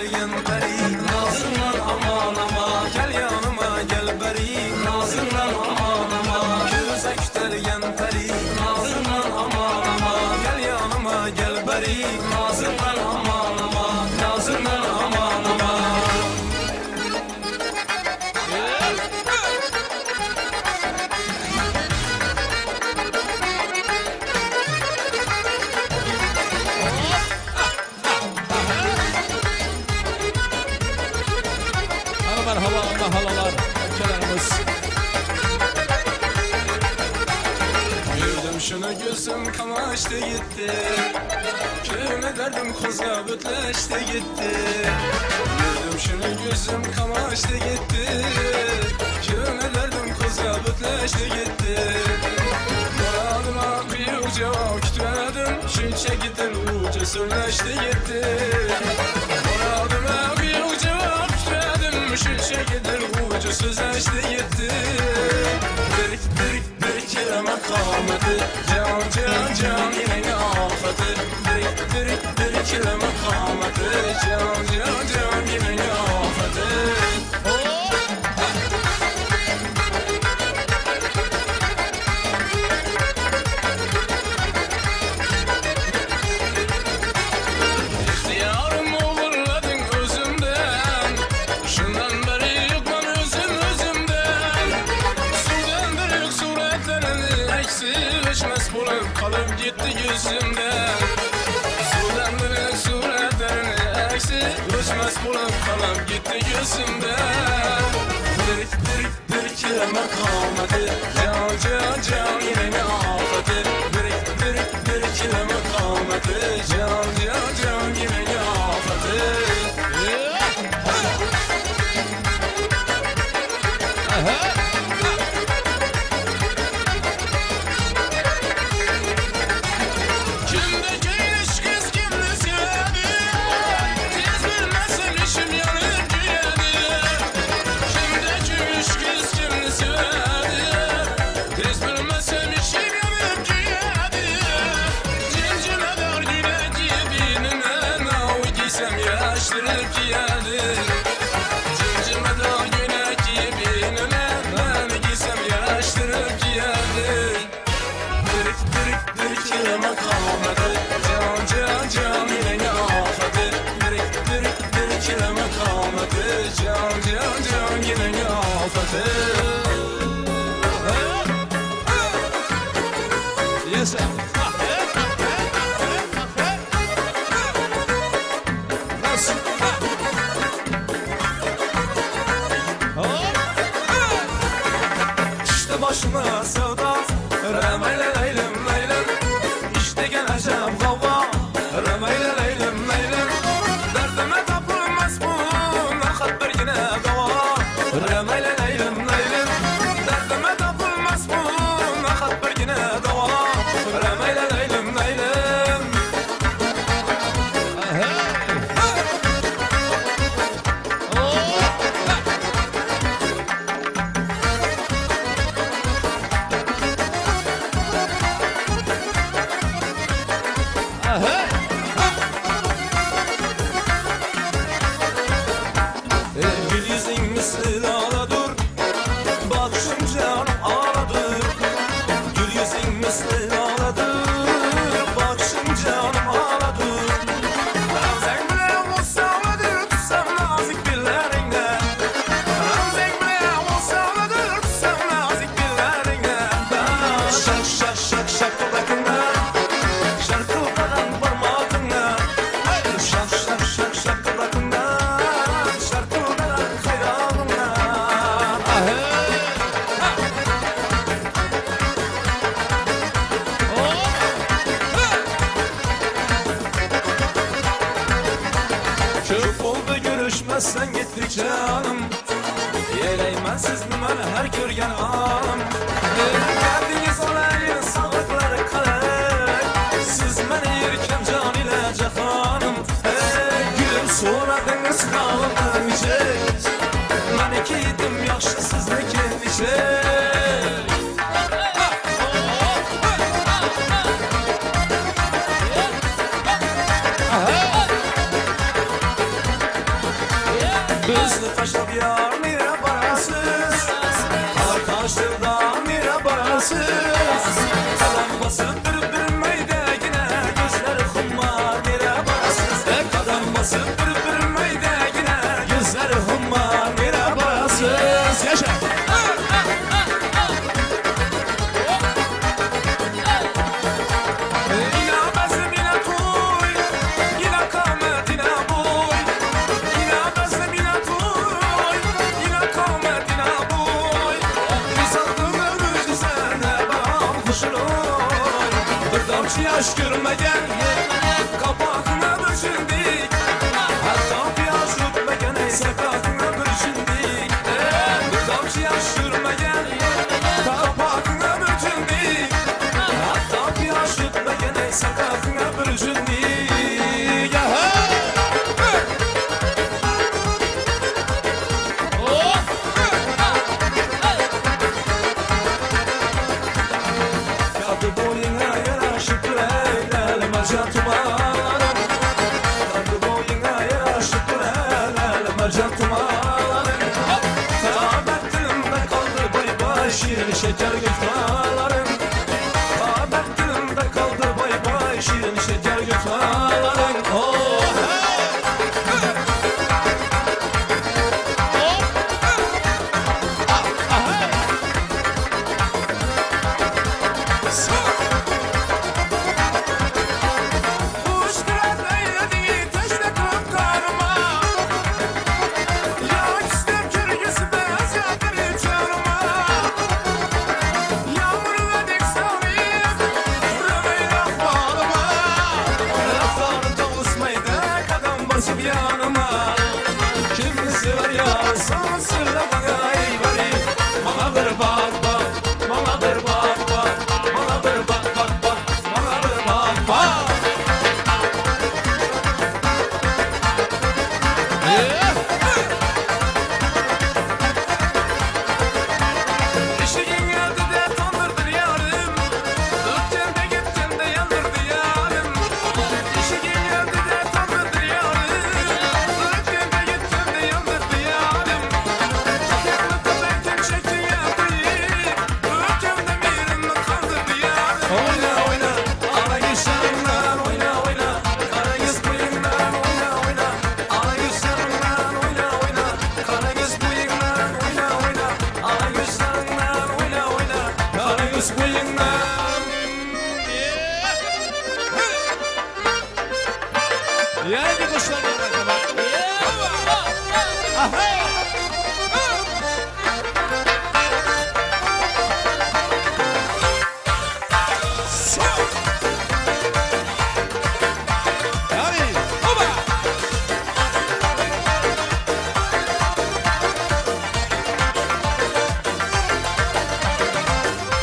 yükselgen peri Nazından aman aman Gel yanıma gel beri Nazından aman aman Güzel yükselgen peri Nazından aman aman Gel yanıma gel beri Nazından aman aman Nazından aman aman Merhaba halalar, ülkelerimiz. Gördüm şunu gözüm kamaştı gitti Kime derdim kozga bütleşti gitti Gördüm şunu gözüm kamaştı gitti Kime derdim kozga bütleşti gitti Muradıma bir cevap kütmedim Şunça gittin uca sürleşti gitti Muradıma bir cevap kütmedim Şunça gittin uca sözleşti gitti Bir kelime kalmadı Can can can yine afeti Bir kelime kalmadı Can can can yine afeti İhtiyarım uğurladın özümden Şundan beri yok lan özümden Sudan büyük suretlerini eksilişmez bulup kalıp gitti yüzümden Sudan büyük suretlerini eksilişmez bulup kalıp gitti yüzümden Bir kelime kalmadı Can can can yine ne afeti Bir kelime kalmadı Can can can yine ne afeti Kimdeki ilişkiz kimle sevdi Tez bilmezsen işim yanır güyedi Kimdeki ilişkiz kimle sevdi Tez bilmezsen işim yanır güyedi Cimcime dar güne dibinine Navi giysem yaştırıp giyedi Cimcime dar güne dibinine Navi giysem yaştırıp giyedi Bir kelime kalmadı Can can can yine ne afeti Bir kelime kalmadı Can can can yine ne afeti Yes, sir. Nasıl? İşte başıma sevda Remeyle leylem leylem İşte geleceğim kavga Remeyle leylem leylem Derdime tapılmaz bu Nakat bir yine dava Remeyle leylem leylem Derdime tapılmaz bu Nakat bir yine dava Remeyle leylem leylem Gül yüzün misli ağladır Bakışın canım ağladır Gül yüzün misli ağladır Bakışın canım ağladır Ramzan bile olsa ağladır Tutsam nazik billerinden Ramzan bile olsa ağladır Tutsam nazik billerinden Şak şak şak şak odakında Şarkıldadan parmağında Şak şak şak şak odakında Şarkıldadan hayranında Çok oldu görüşmezsen gittik canım Yeleymensiz numara her görgen anım Geldiniz olayın sağlıkları kalek Siz beni yerken can ile cefanım Gülüm sonra deniz kalın içek Ben iki yedim yaxşı sizlik endişek yaş görmegen kapağına bürüşündik hatta piyaş tutmagan sakatına bürüşündik bir damcı yaş görmegen kapağına bürüşündik hatta piyaş tutmagan sakatına bürüşündik Kadı boyuna yaraşıklı el mercan tumarım Kadı boyuna yaraşıklı el mercan tumarım Tabettimde kaldı bay bay şirin şeker göktalarım Tabettimde kaldı bay bay şirin şeker göktalarım Oh Yani kuşlar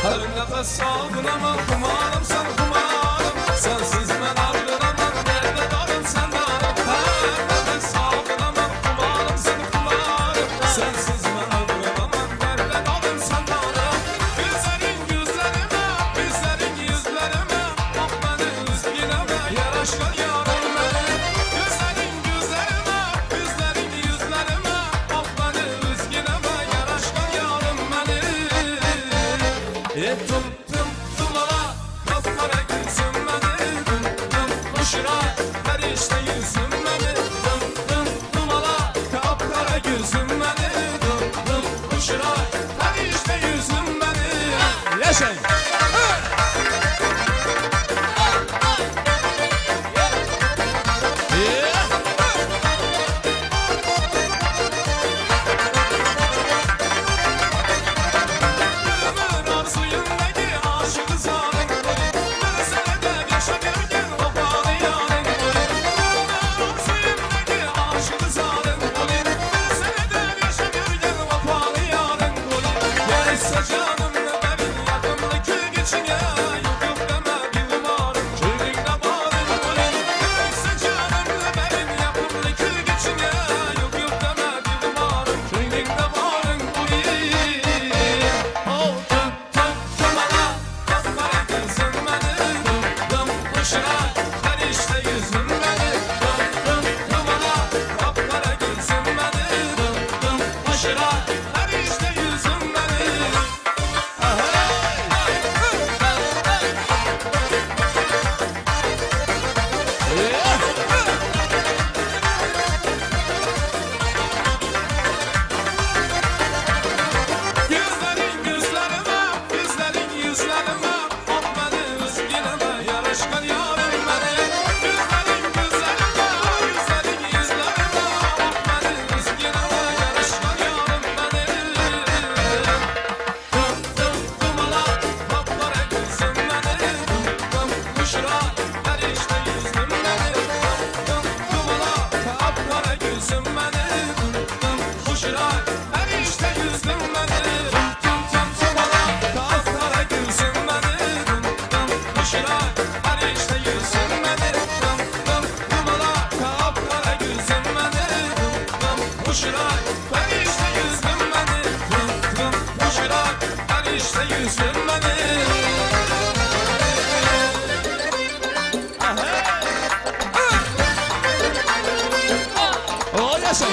Her nefes aldın ama kumarım sen kumarım Sensiz ben ardınamam nerede darım sen darım Her nefes aldın ama kumarım sen kumarım Sensiz ben ardınamam nerede darım sen darım Güzerin yüzlerime, güzerin yüzlerime Bak beni üzgüneme, yaraşkan yarım benim Güzerin yüzlerime, güzerin yüzlerime Bak beni üzgüneme, yaraşkan yarım benim Tum tum tumala kapkara gülsün beni Tum tum kuşura perişte yüzüm beni Tum tum tumala kapkara gülsün beni Tum tum kuşura perişte yüzüm beni Yaşayın güzüm benim. O yaşay.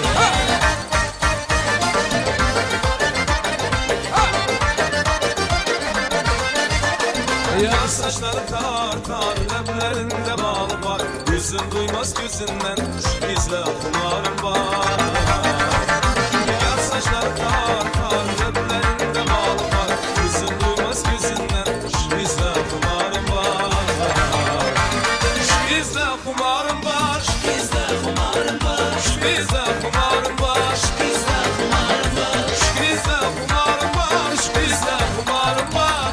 Yar saçları tar tar, lemlerinde bağlı var. Gözün duymaz gözünden, şu gizli kumarım var. Yar saçları tar tar, lemlerinde bağlı var. Gözün duymaz gözünden, şu gizli kumarım var. Şu gizli kumarım var, şu gizli kumarım var. Şu gizli kumarım var, şu gizli kumarım var. Şu gizli kumarım var, şu gizli kumarım var.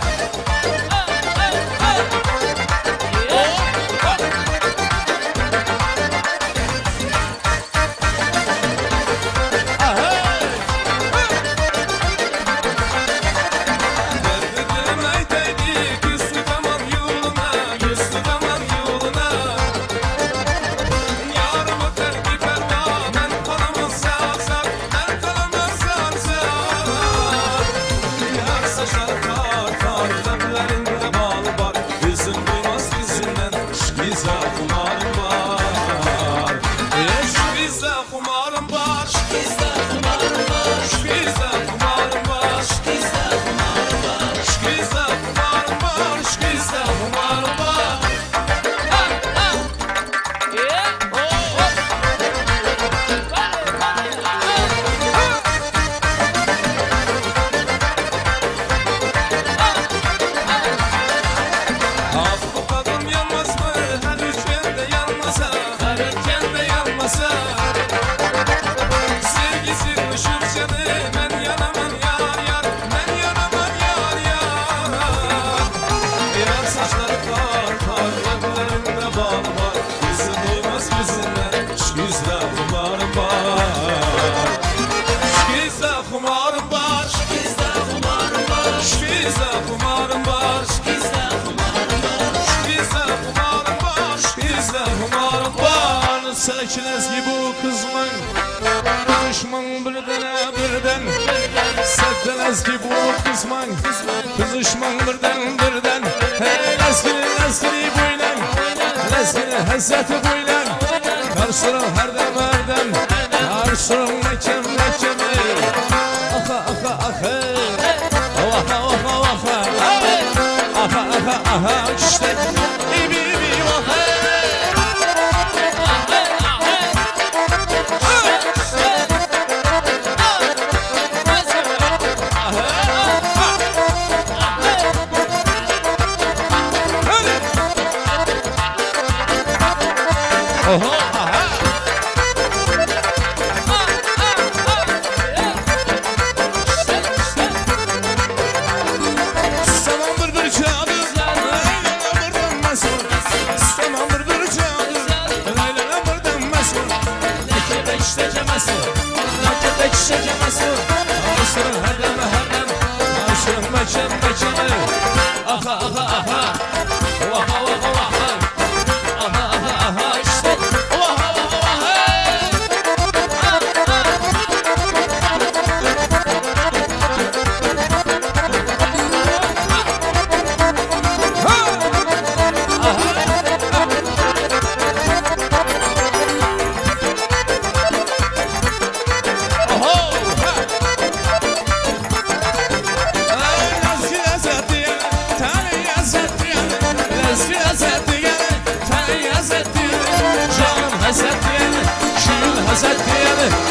Sakines gibi bu kızman Düşman birden Sakines gibi bu kızman Kızışman birden Hey leskili buylan Leskili heseti buylan Karşırım herdem Karşırım mekem Aha işte İbi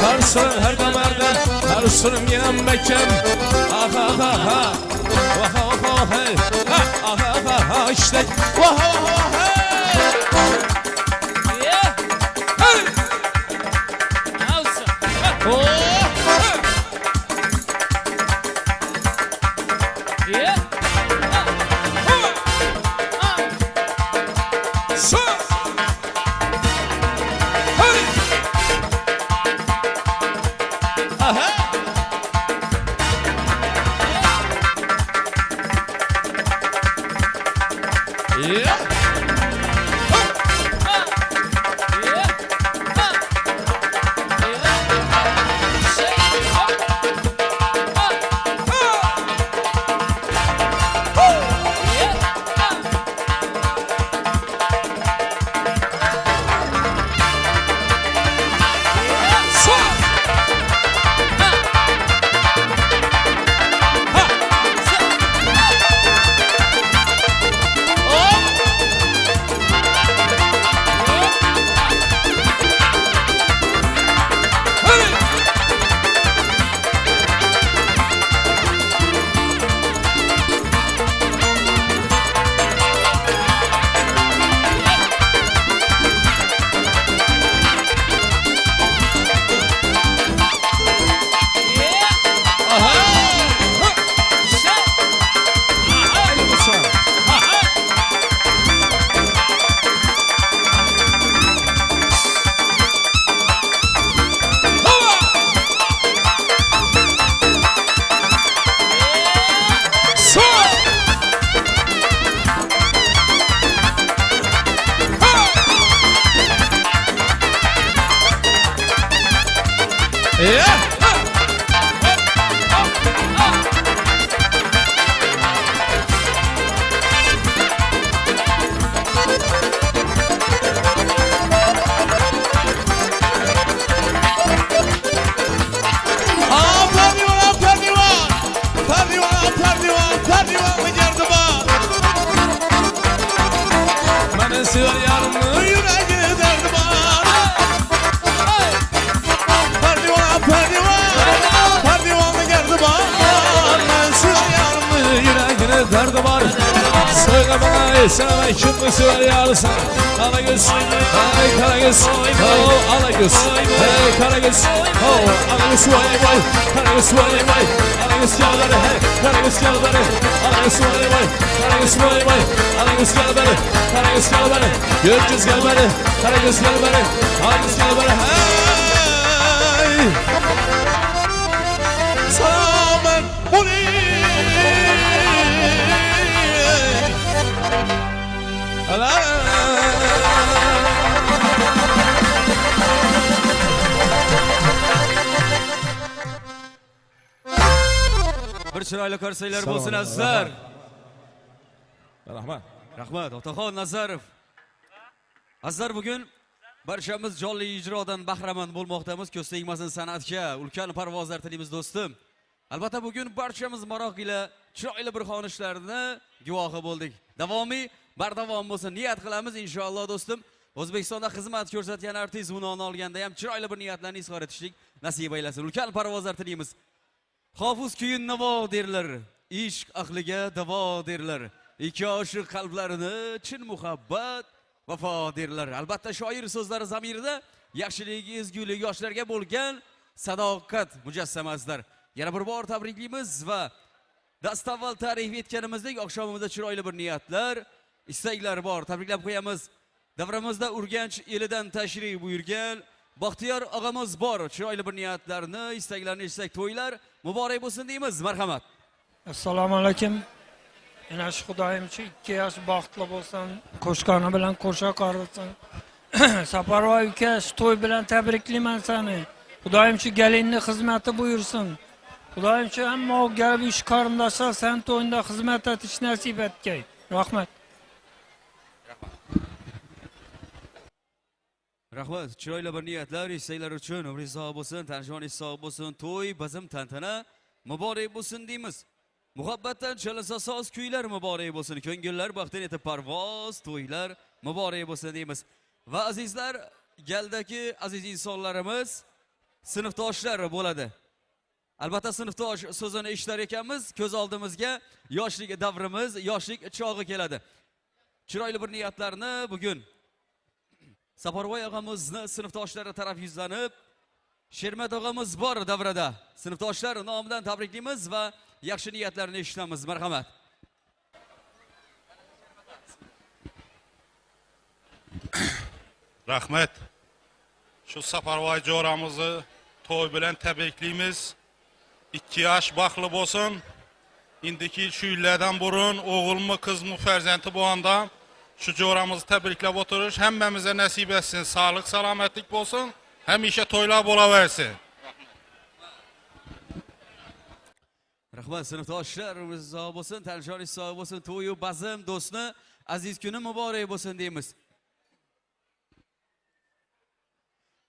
Karşırım her damardan Karşırım yine mekem Aha hey Aha işte hey derdi var. Söyle bana sen kimmi söylüyorsun? Alagöz, hey Karagöz, oh Alagöz, hey Karagöz, oh Alagöz vay vay, Karagöz vay vay, Alagöz gel beri, hey Karagöz gel beri, Alagöz vay vay, Karagöz vay vay, Alagöz gel beri, Karagöz gel beri, Gökçüz gel beri, Karagöz gel beri, Alagöz gel beri, hey Samen Muni. Bir chiroyli ko'rsanglar bo'lsin azizlar. Rahmat. Rahmat, Otaxon Nazarov. Azizlar, bugun barchamiz jonli ijrodan bahramand bo'lmoqdamiz. Ko'z tegmasin san'atga, ulkan parvozlar tilaymiz do'stim. Albatta bugun barchamiz maroq ila chiroyli bir xonishlarni guvohi bo'ldik. Davomiy, bardavom bo'lsin. Niyat qilamiz inshaalloh do'stim. O'zbekistonda xizmat ko'rsatgan artist unvoni olganda ham chiroyli bir niyatlarni izhor etishlik nasib aylasin. Ulkan parvozlar tilaymiz. Hofuz kuyin navo derlar, ishq ahliga davo derlar. Ikki oshiq qalblarini chin muhabbat vafo derlar. Albatta shoir so'zlari zamirida yaxshilik, ezgulik, yoshlarga bo'lgan sadoqat mujassamasizlar. Yana bir bor tabriklaymiz va dastavval ta'rif etganimizdek oqshomimizda chiroyli bir niyatlar, istaklar bor. Tabriklab qo'yamiz. Davramizda Urganch elidan tashrif buyurgan Baxtiyor og'amiz bor. Chiroyli bir niyatlarni, istaklarni eshitsak to'ylar muborak bo'lsin deymiz. Marhamat. Assalomu alaykum. Yana shu Xudoyimchi 2 yosh baxtli bo'lsin, qo'shqani bilan qo'sha qarisin. Saparvoy uka, shu to'y bilan tabriklayman seni. Xudoyimchi galinni xizmati buyursin. Xudoyimchi hamma galib ish qarindoshlar sen to'yinda xizmat etish nasib etgay. Rahmat. Rahmat, chiroyli bir niyatlar, istaklar uchun umringiz sog' bo'lsin, tanjoningiz sog' bo'lsin, to'y, bazm, tantana muborak bo'lsin deymiz. Muhabbatdan chalinsa soz kuylar muborak bo'lsin, ko'ngillar baxtdan etib parvoz, to'ylar muborak bo'lsin deymiz. Va azizlar, galdagi aziz insonlarimiz sinfdoshlar bo'ladi. Albatta sinfdosh so'zini eshitar ekanmiz, ko'z oldimizga yoshlik davrimiz, yoshlik chog'i keladi. Chiroyli bir niyatlarni bugun Saparvoy og'amizni sinfdoshlari taraf yuzlanib, Shermat og'amiz bor davrada. Sinfdoshlar nomidan tabriklaymiz va yaxshi niyatlarni eshitamiz. Marhamat. Rahmat. Shu Saparvoy jo'ramizni to'y bilan tabriklaymiz. 2 yosh baxtli bo'lsin. Indiki shu yillardan burun o'g'ilmi, qizmi farzandi bo'lgandan şu jo'ramizni tabriklab o'tirish hammamizga nasib etsin. Sog'lik, salomatlik bo'lsin. Hamisha to'ylar bo'laversin. Rahmat, sinfdoshlar umringiz sog' bo'lsin, tanjoningiz sog' bo'lsin, to'yu bazm do'stni aziz kuni muborak bo'lsin deymiz.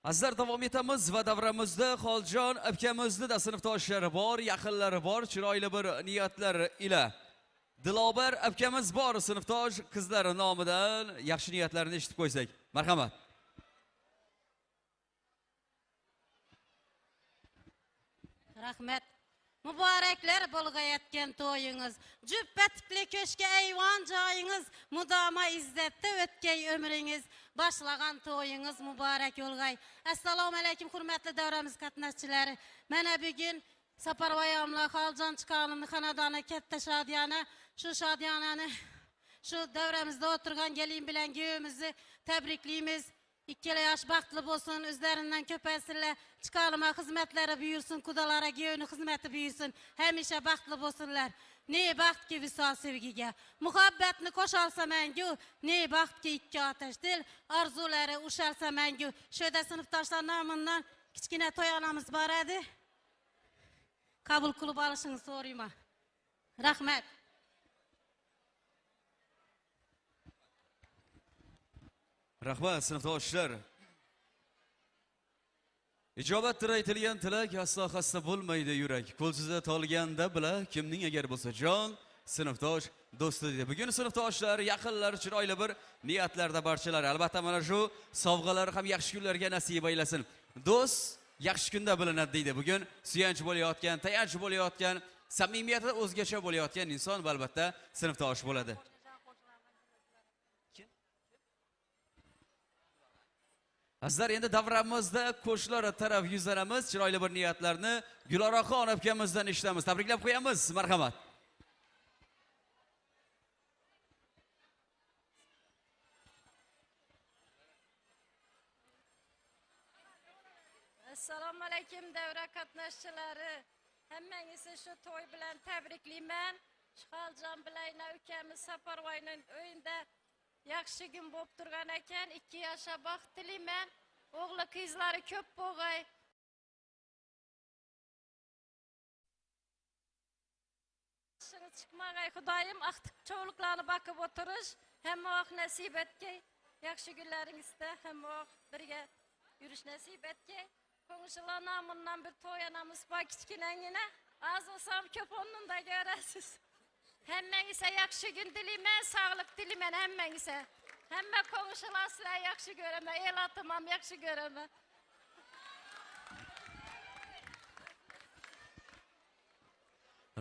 Azizlar, davom etamiz va davramizda Xoljon akamizni da sinfdoshlari bor, yaqinlari bor, chiroyli bir niyatlar ila Dilobar akamiz bor, sinfdosh qizlari nomidan yaxshi niyatlarini eshitib qo'ysak. Marhamat. Rahmat. Muboraklar bo'lg'ayotgan to'yingiz, juppatikli ko'shka ayvon joyingiz, mudoma izzatda o'tgan umringiz, boshlagan to'yingiz muborak bo'lg'ay. Assalomu alaykum hurmatli davramiz qatnashchilari. Mana bugun Saparvoy amla Xoljon chiqanimni xonadoni katta shodiyona, shu shodiyonani shu davramizda o'tirgan gelin bilan kuyovimizni tabriklaymiz. 2 yosh baxtli bo'lsin, o'zlaridan ko'paysinlar, chiqarma xizmatlari buyursin, qudalara kuyovni xizmati buyursin, hamisha baxtli bo'lsinlar. Ne baxtki visol sevgiga, muhabbatni qo'shalsa mangu, ne baxtki 2 otash dil, orzulari ushalsa mangu. Sho'da sinfdoshlar nomidan kichkina to'yonamiz bor edi. Qabul qilib olishingizni so'rayman. Rahmat. Rahmat, sinfdoshlar. Ijobat aytilgan tilak aslo xasta bo'lmaydi yurak. Qo'lsizda tolganda bila kimning agar bo'lsa jon, sinfdosh do'sti dedi. Bugun sinfdoshlar, yaqinlar chiroyli bir niyatlarda barchalar. Albatta mana shu sovg'alar ham yaxshi kunlarga nasib aylasin. Do'st yaxshi kunda bilinadi deydi. Bugun suyanch bo'layotgan, tayanch bo'layotgan samimiyati o'zgacha bo'layotgan inson va albatta sinfdosh bo'ladi. Azizlar, endi davramizda qo'shnilar taraf yuzlanamiz. Chiroyli bir niyatlarni Guloraxon akamizdan eshitamiz. Tabriklab qo'yamiz. Marhamat. Assalomu alaykum davra qatnashchilari. Hammangizni shu to'y bilan tabriklayman. Xaljon bilan ukamiz Saparvoyning o'yinda yaxshi kun bo'lib turgan ekan. 2 yoshga baxt tilayman. O'g'li qizlari ko'p bo'lg'ay. Shuni chiqmag'ay Xudoyim aqtiq cho'liqlarni bakib o'tirish, hamma vaqt nasib etgay. Yaxshi kunlaringizda hamma vaqt birga yurish nasib etgay. Ko'ngillar namundan bir to'y anamiz bor kichkinagina. Az olsam ko'p o'rnida ko'rasiz. Hammangizga yaxshi kun tilayman, sog'lik tilayman hammangizga. Hamma ko'ngillar sizlar yaxshi ko'raman, elatim ham yaxshi ko'raman.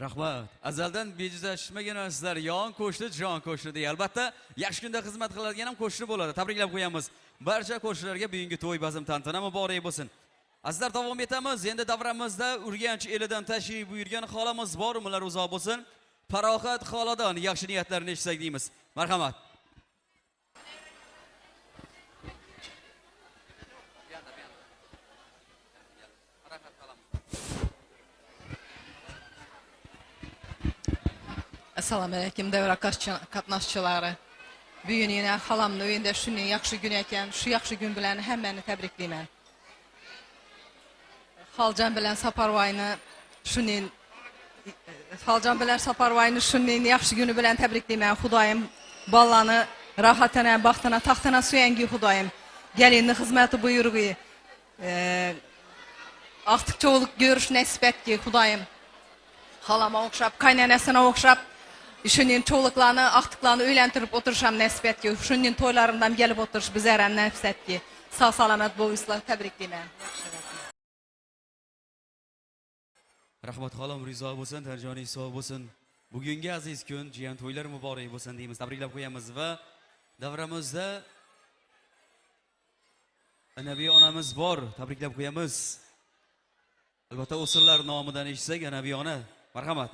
Rahmat. Azaldan bejizlashmagan sizlar yon qo'shni, jon qo'shni deya. Albatta, yaxshi kunda xizmat qiladigan ham qo'shni bo'ladi. Tabriklab qo'yamiz. Barcha qo'shnilarga bugungi to'y bazm tantana muborak bo'lsin. Azizlar, davom etamiz. Endi davramizda Urganch elidan tashrif buyurgan xolamiz bor, ular uzoq bo'lsin. Farohat xoladan yaxshi niyatlarni eshitsak deymiz. Marhamat. Assalamu alaykum davra qatnashchilari. Bugun yana xalamning o'yinda shunday yaxshi kun ekan, shu yaxshi kun bilan hammani tabriklayman. Xaljon bilan Saparvoyni shunday yaxshi kuni bilan tabriklayman. Xudoyim bollarni rohatini, baxtini, taxtini suyangi Xudoyim. Gelinni xizmati buyurg'i. Aqtiqcho'lik görüş nasib etki Xudoyim. Xalama o'xshab, qaynanasına o'xshab Şunun çoğuluklarını, aktıklarını öğlentirip oturuşam nasip et ki, şunun toylarından gelip oturuş bize eren nasip et ki, sağ salamet boğuşlar tebrikliyim. Rahmat xolam rizo bo'lsin, tarjoni sog' bo'lsin. Bugungi aziz kun, jiyan to'ylar muborak bo'lsin deymiz. Tabriklab qo'yamiz va davramizda Anabi onamiz bor, tabriklab qo'yamiz. Albatta o'sirlar nomidan eshitsak, Anabi ona, marhamat.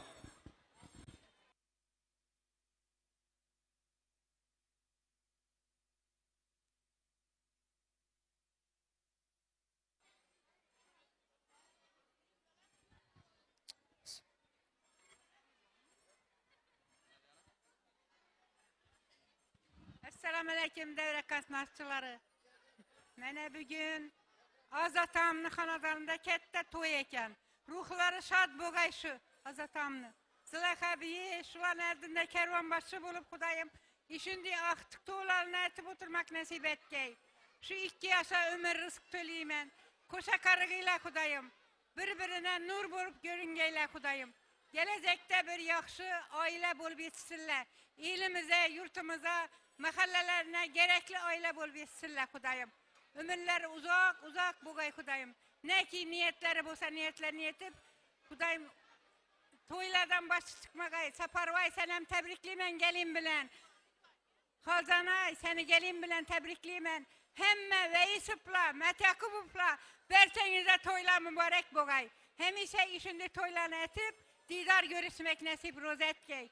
Assalamu alaykum davra qatnashchilari. Mana bugun Ozatamni xonadonida katta to'y ekan. Ruhlari shod bo'lg'ay shu Ozatamni. Sizlar habiyi shular ardında karvonboshi bo'lib Xudoyim shunday aqtiq to'ylarni aytib o'tirmak nasib etgay. Shu 2 yoshga umr rizq to'layman. Qo'sha qarg'inglar Xudoyim. Bir-birine nur bo'lib ko'ringaylar Xudoyim. Kelajakda bir yaxshi oila bo'lib yetishsinlar. Elimize, yurtimize, mahallalarına gerekli oila bo'lib yetishsinlar Xudoyim. Ömürleri uzak bo'lg'ay Xudoyim. Neki niyetleri bo'lsa niyetlerini yetib, Xudoyim to'ylardan bosh chiqmag'ay. Saparvoy sen ham tabriklayman gelin bilan. Xaljanay seni gelin bilan tabriklayman. Hamma Veysuplar, Matyaqubovlar barchangizga to'ylar muborak bo'lg'ay. Hamisha shunday to'ylarni aytib, didor ko'rishmak nasib ro'za etgay.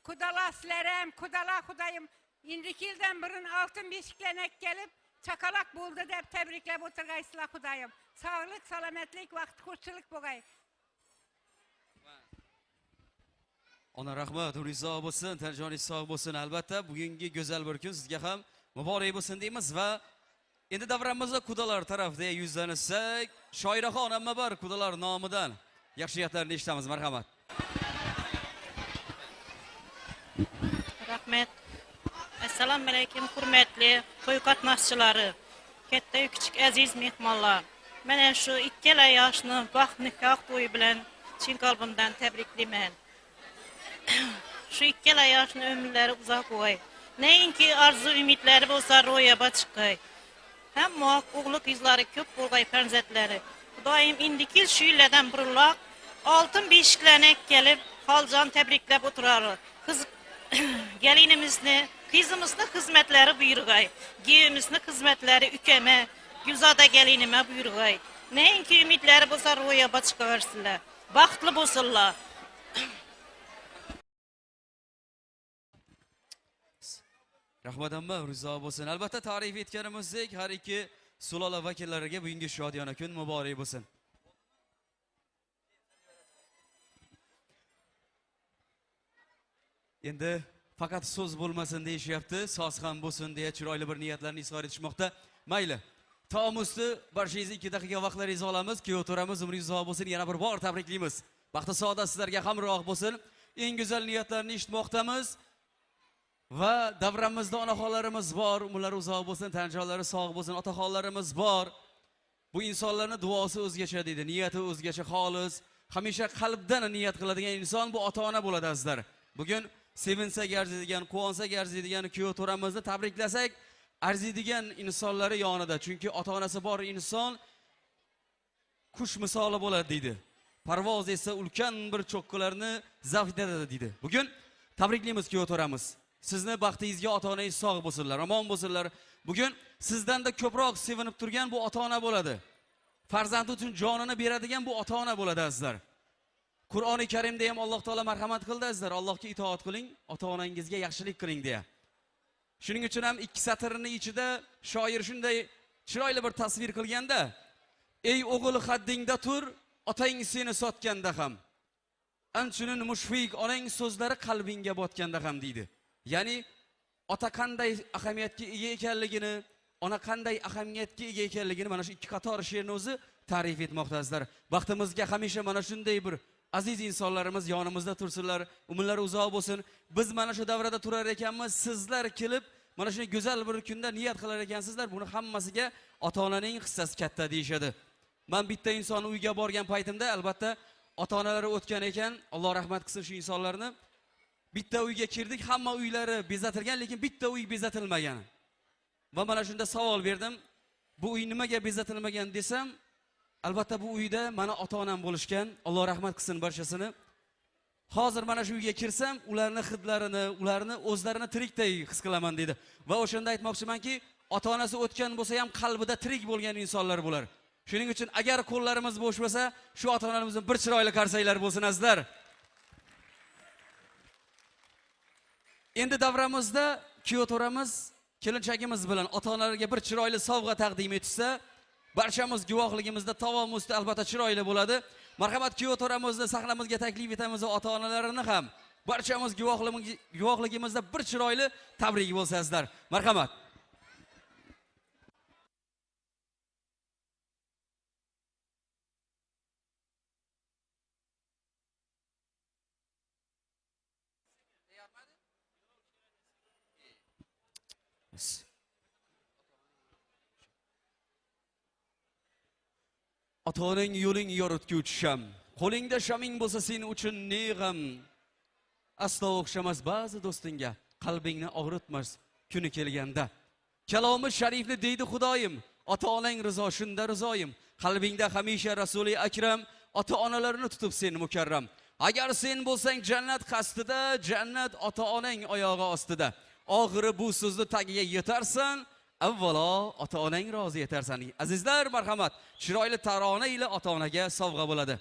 Kudalar sizlarem, kudalar Xudoyim indiki yildan birin altın beshiklarga kelib chakalak bo'ldi deb tabriklab o'tirgaysizlar Xudoyim. Sog'lik, salomatlik, vaqt xushchilik bo'lg'ay. Ona rahmat, rizo bo'lsin, tarjoni sog' bo'lsin. Albatta bugungi go'zal bir kun sizga ham muborak bo'lsin deymiz va endi davramizda kudalar tarafida yuzlansak, Shoiraxon amma bor kudalar nomidan yaxshi niyatlarni eshitamiz, marhamat. Rahmet. Assalamu alaykum hurmatli to'y qatnashchilari, katta va kichik aziz mehmonlar. Mana shu ikkala yoshni baxt nikoh to'yi bilan chin qalbimdan tabriklayman. Shu ikkala yoshni umrlari uzoq bo'lg'ay. Neyinki arzu umidlari bo'lsa ro'yobga chiqay. Hamma o'g'li qizlari ko'p bo'lg'ay farzandlari. Xudoyim indiki shu yillardan biroq altın beşiklenek gelip halcan tebriklep oturar. Kız gelinimizni, kızımızın hizmetleri buyurgay. Giyimizin hizmetleri ükeme, Gülzada gelinime buyurgay. Neyinki ümitleri bolsa ro'yobga chiqaversinlar. Baxtli bo'lsinlar. Rahmat amma, rizo bo'lsin. Albatta ta'rif etganimizdek, har ikki sulola vakillariga bugungi shodiyona kun muborak bo'lsin. Endi faqat so'z bo'lmasin deyishyapti, so'z ham bo'lsin deya chiroyli bir niyatlarni izhor etishmoqda. Mayli. Taomuzni barshingiz 2 daqiqa vaqtlaringizni olamiz. Kuyov to'ramiz umringiz uzoq bo'lsin. Yana bir bor tabriklaymiz. Baxti saodat sizlarga hamroh bo'lsin. Eng go'zal niyatlarni eshitmoqdamiz. Va davramizda onaxonlarimiz bor, umrlari uzoq bo'lsin, tanjonlari sog' bo'lsin, otaxonlarimiz bor. Bu insonlarning duosi o'zgacha deydi, niyati o'zgacha, xolis, hamisha qalbdan niyat qiladigan inson bu ota-ona bo'ladi azizlar. Bugun sevinsak arziydigan, quvonsak arziydigan kuyov to'ramizni tabriklasak arziydigan insonlari yonida. Chunki ota-onasi bor inson qush misoli bo'ladi deydi. Parvoz esa ulkan bir cho'qqilarni zabt etadi deydi. Bugun tabriklaymiz kuyov to'ramiz. Sizni baxtingizga ota-onangiz sog' bo'lsinlar, omon bo'lsinlar. Bugun sizdan-da ko'proq sevinib turgan bu ota-ona bo'ladi. Farzandi uchun jonini beradigan bu ota-ona bo'ladi azizlar. Qur'oni Karimda ham Alloh taolo marhamat qildi azizlar. Allohga itoat qiling, ota-onangizga yaxshilik qiling deya. Shuning uchun ham 2 satrning ichida shoir shunday chiroyli bir tasvir qilganda, ey o'g'il haddingda tur, otang seni sotganda ham. Anchunin mushfiq onang so'zlari qalbingga botganda ham deydi. Ya'ni ota qanday ahamiyatga ega ekanligini, ona qanday ahamiyatga ega ekanligini mana shu 2 qator she'rni o'zi ta'rif etmoqda azizlar. Baxtimizga hamisha mana shunday bir aziz insonlarimiz yonimizda tursinlar, umrlari uzoq bo'lsin. Biz mana shu davrada turar ekanmiz, sizlar kelib mana shunday go'zal bir kunda niyat qilar ekansizlar. Buni hammasiga ota-onaning hissasi katta deyshadi. Men bitta inson uyga borgan paytimda albatta ota-onalari o'tgan ekan, Alloh rahmat qilsin shu insonlarni. Bitta uyga kirdik, hamma uylari bezatilgan, lekin bitta uy bezatilmagan. Va mana shunda savol berdim. Bu uy nimaga bezatilmagan desam, albatta bu uyda mana ota-onam bo'lishgan. Alloh rahmat qilsin barchasini. Hozir mana shu uyga kirsam, ularning hidlarini, ularni o'zlarini tirikday his qilaman dedi. Va o'shanda aytmoqchimanki, ota-onasi o'tgan bo'lsa ham qalbida tirik bo'lgan insonlar bo'lar. Shuning uchun agar qo'llarimiz bo'sh bo'lsa, shu ota-onalarimizning bir chiroyli qarsaklar bo'lsin azizlar. Endi davramizda kuyov to'ramiz kelinchagimiz bilan ota-onalarga bir chiroyli sovg'a taqdim etsa, barchamiz guvohligimizda tavomusti albatta chiroyli bo'ladi. Marhamat kuyov to'ramizni sahnamizga taklif etamiz va ota-onalarini ham barchamiz guvohligimizda bir chiroyli tabrik bo'lsangizlar. Marhamat. Ota-onang yo'ling yoritguvchi sham. Qo'lingda shaming bo'lsa sen uchun ne g'am. Aslo o'xshamas ba'zi do'stingga, qalbingni og'ritmas kuni kelganda. Kalomi sharifni deydi Xudoyim, ota-onang rizo shunda rizoyim. Qalbingda hamisha Rasuli akram, ota-onalarini tutib sen mukarram. Agar sen bo'lsang jannat qasdida, jannat ota-onang oyog'i ostida. Oxiri bu so'zni tagiga yetarsan, avvalo ota-onang rozi etarsan. Azizlar, marhamat, chiroyli tarona ila ota-onaga sovg'a bo'ladi.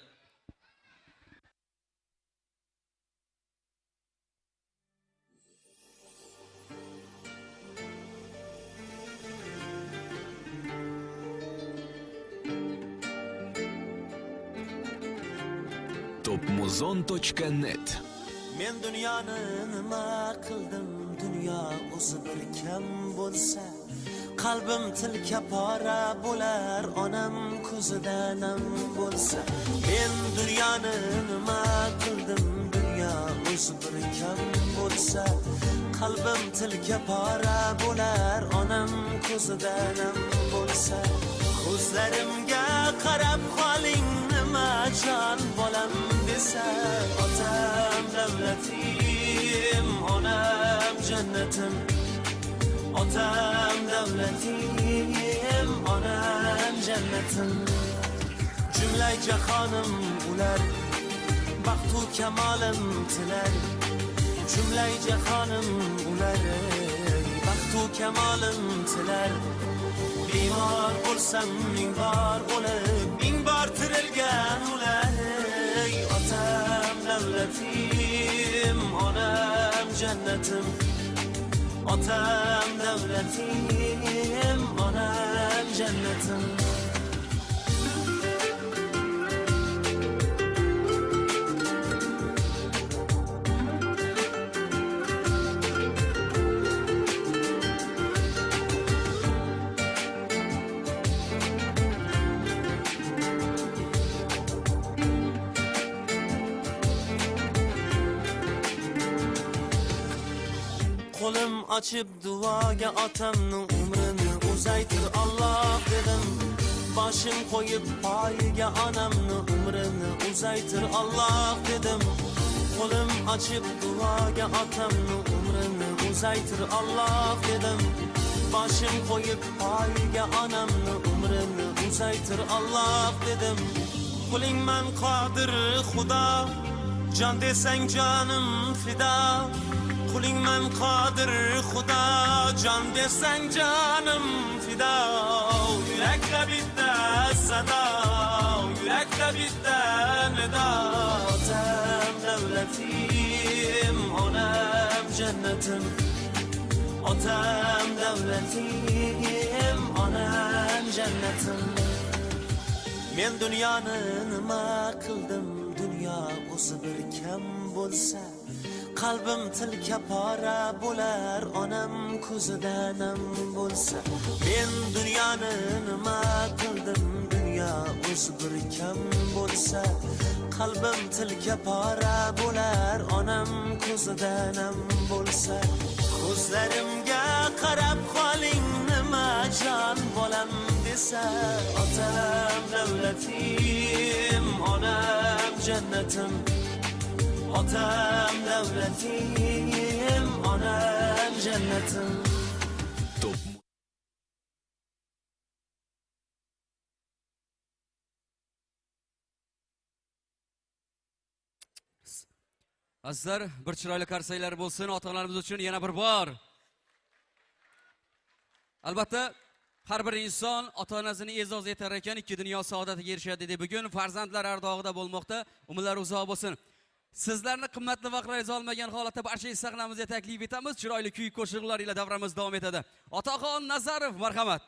topmuzon.net. Men dunyoni nima qildim, dunyo o'zi bir kam bo'lsa, qalbim tilka pora bo'lar, onam ko'zida nam bo'lsa. Men dunyoni nima qildim, dunyo o'zi bir kam bo'lsa, qalbim tilka pora bo'lar, onam ko'zida nam bo'lsa. Ko'zlarimga qarab qoling, nima jon bolam desa, otam davlatim, onam jannatim. Otam davlatim, onam jannatim. Jumla jahonim ular baxtu kemalim tiler cümle cehanım ular baxtu kemalim tiler bemor bo'lsam ming bor bo'lib ming bor tirilgan ular otam davlatim onam jannatim otam davlatim onam jannatim Qo'lim ochib duoga otamni umrini uzaytir Allah dedim boshim qo'yib poyiga onamni umrini uzaytir Allah dedim qo'lim ochib duoga otamni umrini uzaytir Allah dedim boshim qo'yib poyiga onamni umrini uzaytir Allah dedim Qulingman qodir Xudo jon desang jonim fido Qulingman qodir Xudo jon desang jonim fido yurakda bitta sado yurakda bitta nido otam davlatim onam jannatim otam davlatim onam jannatim men dunyoni nima qildim dunyo o'zi bir kam bo'lsa Qalbim tilka pora bo'lar onam ko'zida nam bo'lsa men dunyoni nima qildim dunyo o'zi bir kam bo'lsa qalbim tilka pora bo'lar onam ko'zida nam bo'lsa ko'zlarimga qarab qoling nima jon bolam desa otam davlatim onam jannatim otam davlatim onam jannatim Azizlar, bir chiroyli qarsaklar bo'lsin ota-onalarimiz uchun yana bir bor. Albatta, har bir inson ota-onasini e'zoz etar ekan, ikki dunyo saodatiga erishadi deb bugun farzandlar ardog'ida bo'lmoqda. Umidlar uzoq bo'lsin. Sizlarni qimmatli vaqtlaringizni olmagan holatda barcha sahnamizga taklif etamiz. Chiroyli kuy qo'shiqlar ila davramiz davom etadi. Otaxon Nazarov, marhamat.